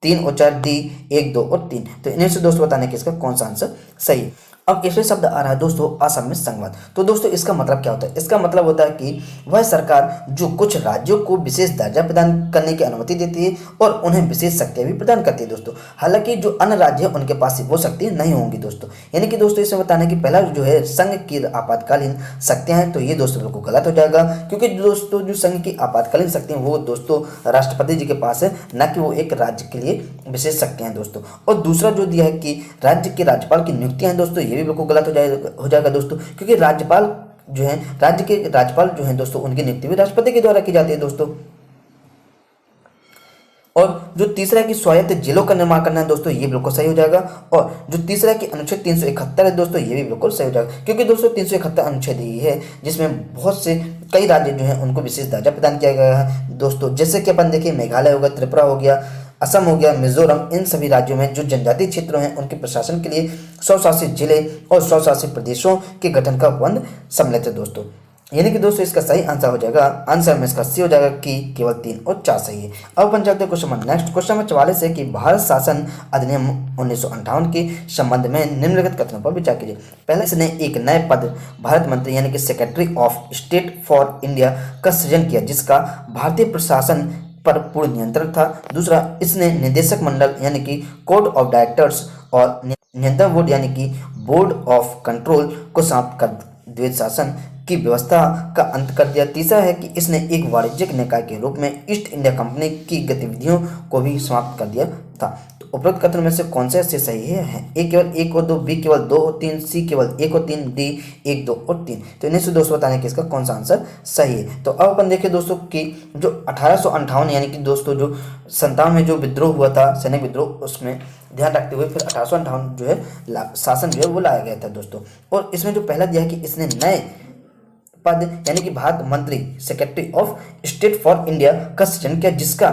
3 और 4, डी 1, 2 और 3। तो इन्हें से दोस्तों बताने कि इसका कौन सा आंसर सही है। अब इसमें शब्द आ रहा है दोस्तों असम्मित संघवाद। तो दोस्तों इसका मतलब क्या होता है? इसका मतलब होता है कि वह सरकार जो कुछ राज्यों को विशेष दर्जा प्रदान करने की अनुमति देती है और उन्हें विशेष शक्तियां भी प्रदान करती है दोस्तों, हालांकि जो अन्य राज्य हैं उनके पास वो शक्ति नहीं होंगी दोस्तों। यानी कि दोस्तों इसमें बताना है कि पहला जो है संघ की आपातकालीन शक्तियां हैं, तो ये दोस्तों बिल्कुल गलत हो जाएगा, क्योंकि दोस्तों जो संघ की आपातकालीन शक्तियां वो दोस्तों राष्ट्रपति जी के पास है, न कि वो एक राज्य के लिए विशेष शक्तियां हैं दोस्तों। और दूसरा जो दिया है कि राज्य के राज्यपाल की नियुक्तियां हैं दोस्तों, ये भी बिल्कुल गलत हो जाएगा दोस्तों, क्योंकि राज्यपाल जो है राज्य के राज्यपाल जो हैं दोस्तों उनकी नियुक्ति भी राष्ट्रपति के द्वारा की जाती है दोस्तों। और जो तीसरा है कि स्वायत्त जिलों का निर्माण करना है दोस्तों, ये बिल्कुल सही हो जाएगा। और जो तीसरा है कि अनुच्छेद 371 है दोस्तों, ये भी बिल्कुल सही हो जाएगा, क्योंकि दोस्तों 371 अनुच्छेद ही है जिसमें बहुत से कई राज्य जो हैं उनको विशेष दर्जा प्रदान किया गया है दोस्तों। जैसे कि अपन देखिए मेघालय हो गया, त्रिपुरा हो गया, असम हो गया, मिजोरम, इन सभी राज्यों में जो जनजातीय क्षेत्र हैं उनके प्रशासन के लिए स्वशासित जिले और स्वशासित प्रदेशों के गठन का उपबंध सम्मिलित है दोस्तों। यानी कि दोस्तों इसका सही आंसर हो जाएगा, आंसर में इसका सी हो जाएगा कि केवल 3 और 4 सही है। अब अपन चलते हैं question number next. Question number 44 है कि भारत शासन अधिनियम 1958 के संबंध में निम्नलिखित कथनों पर विचार कीजिए। पहले इसने एक नए पद भारत मंत्री यानी कि secretary of state for India का सृजन किया, जिसका भारतीय प्रशासन पर पूर्ण नियंत्रण था। दूसरा, इसने निदेशक मंडल यानी कि कोड ऑफ डायरेक्टर्स और नियंत्रण बोर्ड यानी कि बोर्ड ऑफ कंट्रोल को समाप्त कर द्वैत शासन की व्यवस्था का अंत कर दिया। तीसरा है कि इसने एक वाणिज्यिक निकाय के रूप में ईस्ट इंडिया कंपनी की गतिविधियों को भी समाप्त कर दिया था। तो उपरोक्त कथनों में से कौन सा इससे सही है? ए केवल 1 और 2, बी केवल 2 और 3, सी केवल 1 और 3, डी 1, 2 और 3। तो इन्हीं से दोस्तों बताने कि इसका कौन सा आंसर सही है। तो अब अपन देखें दोस्तों कि जो 1858 यानी कि दोस्तों जो 57 में जो विद्रोह हुआ था, सैनिक विद्रोह, उसमें ध्यान रखते हुए फिर 1858 जो है शासन जो है वो लाया गया था दोस्तों। और इसमें जो पहला दिया है कि इसने नए पद यानी कि भारत मंत्री secretary of state for India का सृजन किया, जिसका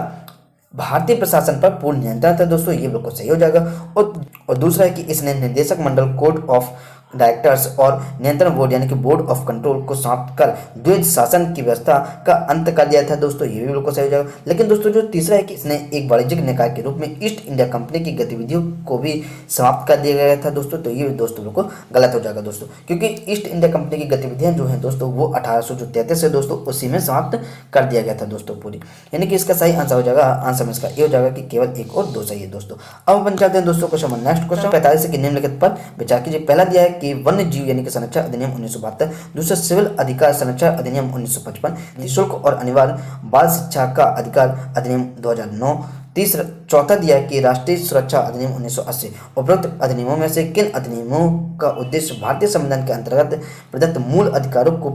भारतीय प्रशासन पर पूर्ण नियंत्रण था दोस्तों, ये बिल्कुल सही हो जाएगा। और दूसरा है कि इसने निदेशक मंडल कोड ऑफ डायरेक्टर्स और नियंत्रण बोर्ड यानी कि बोर्ड ऑफ कंट्रोल को समाप्त कर द्वैध शासन की व्यवस्था का अंत कर दिया था दोस्तों। ये भी बिल्कुल सही हो जाएगा। लेकिन दोस्तों जो तीसरा है कि इसने एक वाणिज्यिक निकाय के रूप में ईस्ट इंडिया कंपनी की गतिविधियों को भी समाप्त कर दिया गया था दोस्तों। तो ये भी दोस्तों बिल्कुल गलत हो जाएगा दोस्तों, क्योंकि ईस्ट इंडिया कंपनी की गतिविधियां जो हैं दोस्तों वो 1833 है दोस्तों, उसी में समाप्त कर दिया गया था दोस्तों पूरी। यानी कि इसका सही आंसर हो जाएगा, आंसर में इसका ये हो जाएगा कि केवल 1 और 2 सही है दोस्तों। अब अपन चलते हैं दोस्तों क्वेश्चन नेक्स्ट क्वेश्चन 45 के निम्नलिखित पर विचार कीजिए। पहला दिया है कि वन्य जीव यानी कि संरक्षण अधिनियम 1972, दूसरा सिविल अधिकार संरक्षण अधिनियम 1955, निःशुल्क और अनिवार्य बाल शिक्षा का अधिकार अधिनियम 2009, चौथा दिया है कि राष्ट्रीय सुरक्षा अधिनियम 1980। उपरोक्त अधिनियमों में से किन अधिनियमों का उद्देश्य भारतीय संविधान के अंतर्गत प्रदत्त मूल अधिकारों को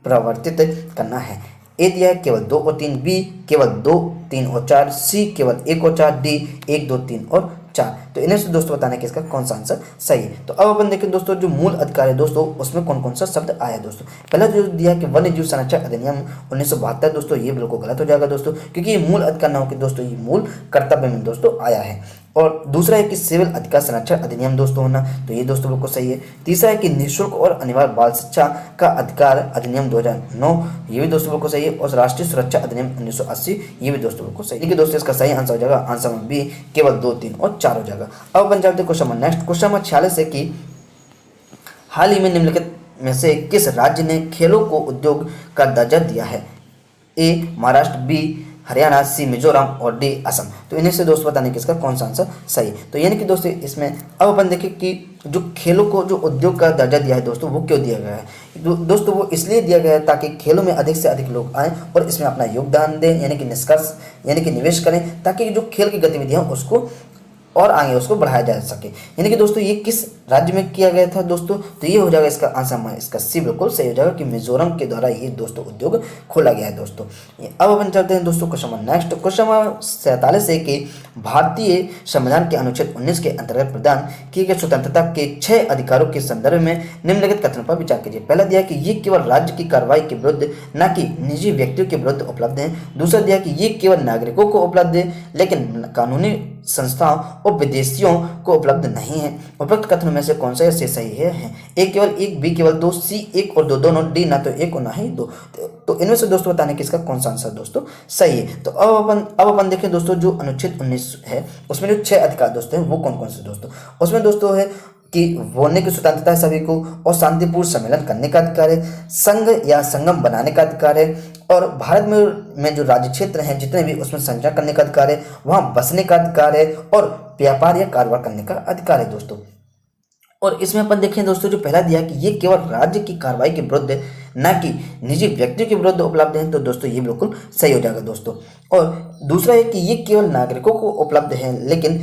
प्रवर्तित करना है? ए दिया है केवल 2 और 3, बी केवल 2, 3 और 4, सी केवल 1 और 4, डी 1, 2, 3 और 4। तो इन्हें से दोस्तों बताना कि इसका कौन सा आंसर सही है। तो अब अपन देखें दोस्तों जो मूल अधिकार है दोस्तों उसमें कौन कौन सा शब्द आया है दोस्तों। पहला जो दिया कि वन्य जीव संरक्षण अधिनियम 1972 दोस्तों, ये बिल्कुल गलत हो जाएगा दोस्तों, क्योंकि ये मूल अधिकार ना हो कि दोस्तों ये मूल कर्तव्य में दोस्तों आया है। और दूसरा है कि सिविल अधिकार संरक्षण अधिनियम दोस्तों होना, तो ये दोस्तों बिल्कुल सही है। तीसरा है कि निःशुल्क और अनिवार्य बाल शिक्षा का अधिकार अधिनियम 2009, ये भी दोस्तों बिल्कुल सही है। और राष्ट्रीय सुरक्षा अधिनियम 1980, ये भी दोस्तों बिल्कुल सही है। दोस्तों इसका सही आंसर हो जाएगा, आंसर में बी केवल 2, 3 और 4 हो जाएगा। अब अपन चलते question number next, question number 46 है कि हाल ही में निम्नलिखित में से किस राज्य ने खेलों को उद्योग का दर्जा दिया है? ए महाराष्ट्र, बी हरियाणा, सी मिजोरम और डी असम। तो इन्हें से दोस्तों बताने कि इसका कौन सा आंसर सही है। तो यानी कि दोस्तों इसमें अब अपन देखें कि जो खेलों को जो उद्योग का दर्जा दिया है दोस्तों वो क्यों दिया गया है। दोस्तों वो इसलिए दिया गया है ताकि खेलों में अधिक से अधिक लोग आएँ और इसमें अपना योगदान दें, यानी कि निष्कर्ष यानी कि निवेश करें, ताकि जो खेल की गतिविधियाँ उसको और आगे उसको बढ़ाया जा सके। यानी कि दोस्तों ये किस राज्य में किया गया था दोस्तों, तो ये हो जाएगा इसका आंसर में इसका सी बिल्कुल सही हो जाएगा कि मिजोरम के द्वारा ये दोस्तों उद्योग खोला गया है दोस्तों। अब अपन चलते हैं दोस्तों question number next, question number 47 है कि भारतीय संविधान के अनुच्छेद 19 के अंतर्गत प्रदान किए गए स्वतंत्रता के 6 अधिकारों के संदर्भ में निम्नलिखित कथनों पर विचार कीजिए। पहला दिया कि ये केवल राज्य की कार्रवाई के विरुद्ध न कि निजी व्यक्तियों के विरुद्ध उपलब्ध है। दूसरा दिया कि ये केवल नागरिकों को उपलब्ध है लेकिन कानूनी संस्थाओं और विदेशियों को उपलब्ध नहीं है। उपरोक्त कथनों में से कौन सा से सही है? ए केवल 1, बी केवल 2, सी 1 और 2 दोनों, डी ना तो 1 और ना ही 2। तो इनमें से दोस्तों बताने कि इसका कौन सा आंसर दोस्तों सही है। तो अब अपन देखें दोस्तों जो अनुच्छेद 19 है उसमें जो 6 अधिकार दोस्तों हैं वो कौन कौन से दोस्तों, उसमें दोस्तों है कि बोलने की स्वतंत्रता है सभी को, और शांतिपूर्ण सम्मेलन करने का अधिकार है, संघ या संगम बनाने का अधिकार है, और भारत में जो राज्य क्षेत्र हैं जितने भी उसमें संचार करने का अधिकार है, वहाँ बसने का अधिकार है, और व्यापार या कारोबार करने का अधिकार है दोस्तों। और इसमें अपन देखें दोस्तों जो पहला दिया कि ये केवल राज्य की कार्रवाई के विरुद्ध न कि निजी व्यक्तियों के विरुद्ध उपलब्ध है, तो दोस्तों ये बिल्कुल सही हो जाएगा दोस्तों। और दूसरा है कि ये केवल नागरिकों को उपलब्ध है लेकिन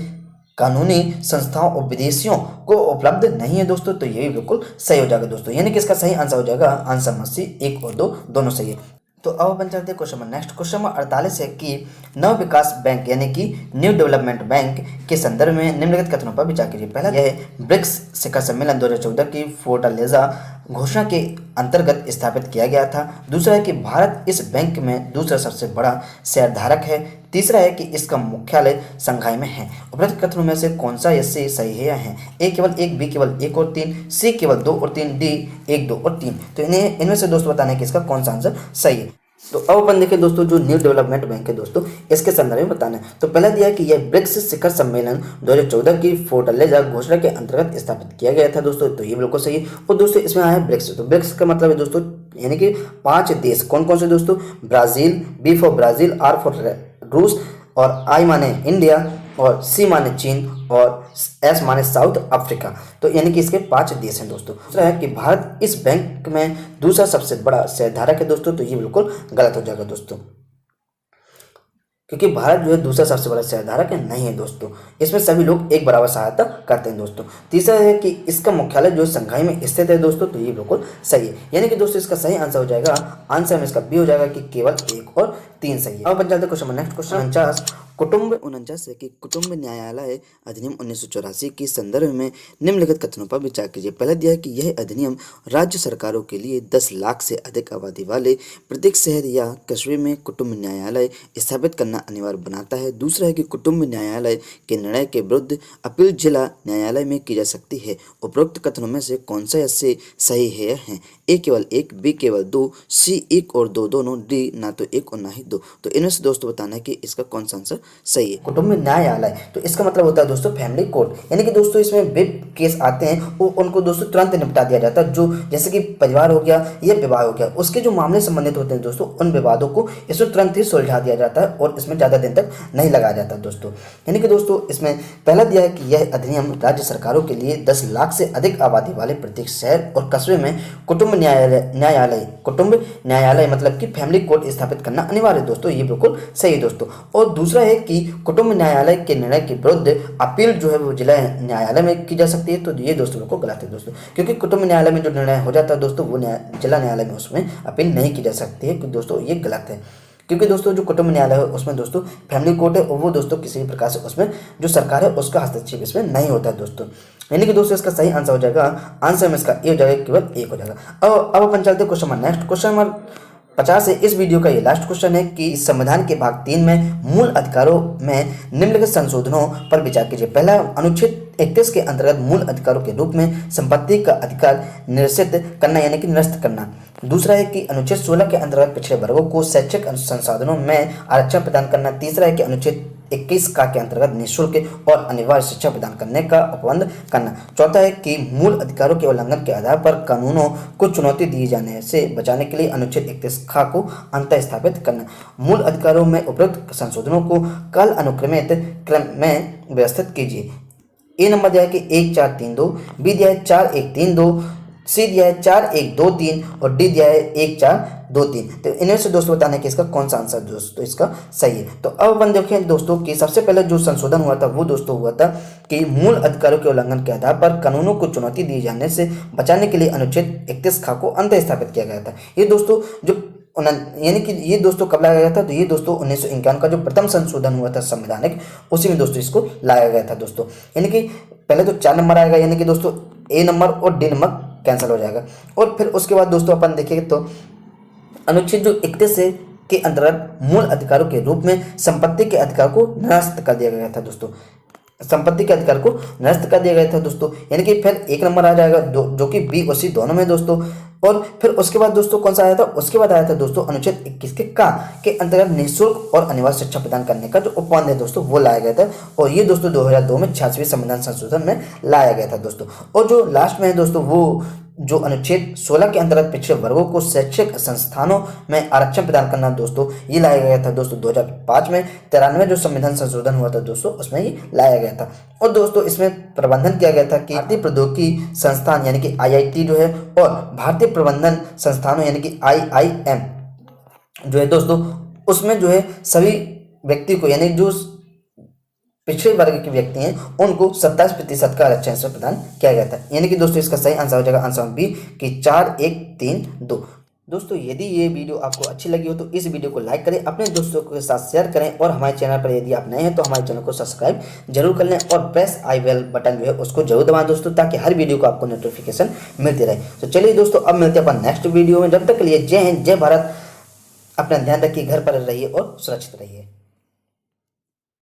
कानूनी संस्थाओं और विदेशियों को उपलब्ध नहीं है दोस्तों, तो ये भी बिल्कुल सही हो जाएगा दोस्तों। यानी कि इसका सही आंसर हो जाएगा आंसर में सी 1 और 2 दोनों सही है। तो अब अपन चलते हैं क्वेश्चन नेक्स्ट, क्वेश्चन नंबर 48 है कि नव विकास बैंक यानी कि न्यू डेवलपमेंट बैंक के संदर्भ में निम्नलिखित कथनों पर विचार कीजिए। पहला यह है ब्रिक्स शिखर सम्मेलन 2014 की फोर्टालेजा घोषणा के अंतर्गत स्थापित किया गया था। दूसरा है कि भारत इस बैंक में दूसरा सबसे बड़ा शेयरधारक है। तीसरा है कि इसका मुख्यालय शंघाई में है। उपरोक्त कथनों में से कौन सा इससे सही है? ए केवल 1, बी केवल 1 और 3, सी केवल 2 और 3, डी 1, 2 और 3। तो इनमें से दोस्तों बताना है कि इसका कौन सा आंसर सही है। तो अब अपन देखें दोस्तों जो न्यू डेवलपमेंट बैंक है दोस्तों इसके संदर्भ में बताना है। तो पहला दिया कि यह ब्रिक्स शिखर सम्मेलन 2014 की फोर्टालेजा घोषणा के अंतर्गत स्थापित किया गया था दोस्तों, तो ये बिल्कुल सही है। और दोस्तों इसमें आया है ब्रिक्स, तो ब्रिक्स का मतलब है दोस्तों यानी कि 5 देश। कौन कौन से दोस्तों? Brazil, B for Brazil, R for रूस, और आई माने इंडिया, और सी माने चीन, और एस माने साउथ अफ्रीका। तो यानी कि इसके 5 देश हैं दोस्तों। दूसरा है कि भारत इस बैंक में दूसरा सबसे बड़ा शेयरधारक है दोस्तों, तो ये बिल्कुल गलत हो जाएगा दोस्तों, क्योंकि भारत जो है दूसरा सबसे बड़ा शेयरधारक है नहीं है दोस्तों। इसमें सभी लोग एक बराबर सहायता करते हैं दोस्तों। तीसरा है कि इसका मुख्यालय जो शंघाई में स्थित है दोस्तों, तो ये बिल्कुल सही है। यानी कि दोस्तों इसका सही आंसर हो जाएगा, आंसर में इसका बी हो जाएगा कि केवल 1 और 3 सही है। अब अपन चलते क्वेश्चन नेक्स्ट, क्वेश्चन 49 कुटुंब 49 है कि कुटुंब न्यायालय अधिनियम 1984 के संदर्भ में निम्नलिखित कथनों पर विचार कीजिए। पहला दिया है कि यह अधिनियम राज्य सरकारों के लिए 10 लाख से अधिक आबादी वाले प्रत्येक शहर या कस्बे में कुटुंब न्यायालय स्थापित करना अनिवार्य बनाता है। दूसरा है कि कुटुंब न्यायालय के निर्णय के विरुद्ध अपील जिला न्यायालय में की जा सकती है। उपरोक्त कथनों में से कौन सा इससे सही है? ए केवल 1, बी केवल 2, सी 1 और 2 दोनों, डी ना तो 1 और ना ही 2। तो इनमें से दोस्तों बताना है कि इसका कौन सा आंसर सही है। कुटुंब न्यायालय तो इसका मतलब होता है दोस्तों फैमिली कोर्ट, यानी कि दोस्तों इसमें वे केस आते हैं वो उनको दोस्तों तुरंत निपटा दिया जाता है। जो जैसे कि परिवार हो गया या विवाह हो गया, उसके जो मामले संबंधित होते हैं दोस्तों, उन विवादों को इसमें तुरंत ही सुलझा दिया जाता है और इसमें ज़्यादा दिन तक नहीं लगाया जाता दोस्तों। यानी कि दोस्तों इसमें पहला दिया है कि यह अधिनियम राज्य सरकारों के लिए 10 लाख से अधिक आबादी वाले प्रत्येक शहर और कस्बे में कुटुंब न्यायालय मतलब कि फैमिली कोर्ट स्थापित करना अनिवार्य है दोस्तों। ये बिल्कुल सही है दोस्तों। और दूसरा है कि कुटुंब न्यायालय के निर्णय के विरुद्ध अपील जो है वो जिला न्यायालय में की जा सकती है। तो ये दोस्तों बिल्कुल गलत है दोस्तों, क्योंकि कुटुंब न्यायालय में जो निर्णय हो जाता है दोस्तों वो जिला न्यायालय में उसमें अपील नहीं की जा सकती है। दोस्तों ये गलत है, क्योंकि दोस्तों जो कुटुंब न्यायालय है उसमें दोस्तों फैमिली कोर्ट है और वो दोस्तों किसी भी प्रकार से उसमें जो सरकार है उसका हस्तक्षेप इसमें नहीं होता है दोस्तों। यानी कि दोस्तों इसका सही आंसर हो जाएगा, आंसर में इसका ए हो जाएगा, केवल 1 हो जाएगा। अब अपन चलते हैं question number next. Question number 50 है इस वीडियो का ये लास्ट क्वेश्चन है कि संविधान के भाग 3 में मूल अधिकारों में निम्नलिखित संशोधनों पर विचार कीजिए। पहला, अनुच्छेद 31 के अंतर्गत मूल अधिकारों के रूप में संपत्ति का अधिकार निरसित करना यानी कि निरस्त करना। दूसरा है कि अनुच्छेद 16 के अंतर्गत पिछड़े वर्गों को शैक्षिक संसाधनों में आरक्षण प्रदान करना। तीसरा है कि अनुच्छेद 21 का के अंतर्गत निःशुल्क और अनिवार्य शिक्षा प्रदान करने का उपबंध करना। चौथा है कि मूल अधिकारों के उल्लंघन के आधार पर कानूनों को चुनौती दिए जाने से बचाने के लिए अनुच्छेद 31 खा को अंतः स्थापित करना। मूल अधिकारों में उपयुक्त संशोधनों को काल अनुक्रमित क्रम में व्यवस्थित कीजिए। ए नंबर दिया है कि 1 4 3 2, बी दिया है 4 1 3 2, सी दिया है 4 1 2 3 और डी दिया है 1 4 2 3। तो इनमें से दोस्तों बताना है कि इसका कौन सा आंसर दोस्तों इसका सही है। तो अब अपन देखें दोस्तों कि सबसे पहले जो संशोधन हुआ था वो दोस्तों हुआ था कि मूल अधिकारों के उल्लंघन के आधार पर कानूनों को चुनौती दिए जाने से बचाने के लिए अनुच्छेद 31 खा को अंतः स्थापित किया गया था। ये दोस्तों जो यानी कि ये दोस्तों कब लाया गया था? तो ये दोस्तों 1951 का जो प्रथम संशोधन हुआ था संवैधानिक, उसी में दोस्तों इसको लाया गया था दोस्तों। यानी कि पहले तो 4 नंबर आएगा, यानी कि दोस्तों ए नंबर और डी नंबर कैंसिल हो जाएगा। और फिर उसके बाद दोस्तों अपन देखेंगे तो अनुच्छेद जो 31 के अंतर्गत मूल अधिकारों के रूप में संपत्ति के अधिकार को निरस्त कर दिया गया था दोस्तों। संपत्ति के अधिकार को निरस्त कर दिया गया था दोस्तों। यानी कि फिर 1 नंबर आ जाएगा जो कि बी और सी दोनों में दोस्तों। और फिर उसके बाद दोस्तों कौन सा आया था? उसके बाद आया था दोस्तों अनुच्छेद 21 के अंतर्गत निःशुल्क और अनिवार्य शिक्षा प्रदान करने का जो उपबंध है दोस्तों वो लाया गया था। और ये दोस्तों 2002 में 86वें संविधान संशोधन में लाया गया था दोस्तों। और जो लास्ट में है दोस्तों वो जो अनुच्छेद 16 के अंतर्गत पिछड़े वर्गों को शैक्षिक संस्थानों में आरक्षण प्रदान करना दोस्तों, ये लाया गया था दोस्तों 2005 में। 93 जो संविधान संशोधन हुआ था दोस्तों उसमें ये लाया गया था। और दोस्तों इसमें प्रबंधन किया गया था कि भारतीय प्रौद्योगिकी संस्थान यानी कि IIT जो है और भारतीय प्रबंधन संस्थानों यानी कि IIM जो है दोस्तों, उसमें जो है सभी व्यक्ति को यानी जो पिछड़े वर्ग के व्यक्ति हैं उनको 27% का आरक्षण से प्रदान किया गया था। यानी कि दोस्तों इसका सही आंसर हो जाएगा आंसर बी कि 4 1 3 2। दोस्तों यदि ये वीडियो आपको अच्छी लगी हो तो इस वीडियो को लाइक करें, अपने दोस्तों के साथ शेयर करें और हमारे चैनल पर यदि आप नए हैं तो हमारे चैनल को सब्सक्राइब जरूर कर लें और प्रेस आई बेल बटन जो है उसको जरूर दबाएं दोस्तों, ताकि हर वीडियो को आपको नोटिफिकेशन मिलती रहे। तो चलिए दोस्तों अब मिलते हैं अपन नेक्स्ट वीडियो में। जब तक के लिए जय हिंद जय भारत। अपना ध्यान रखिए, घर पर रहिए और सुरक्षित रहिए।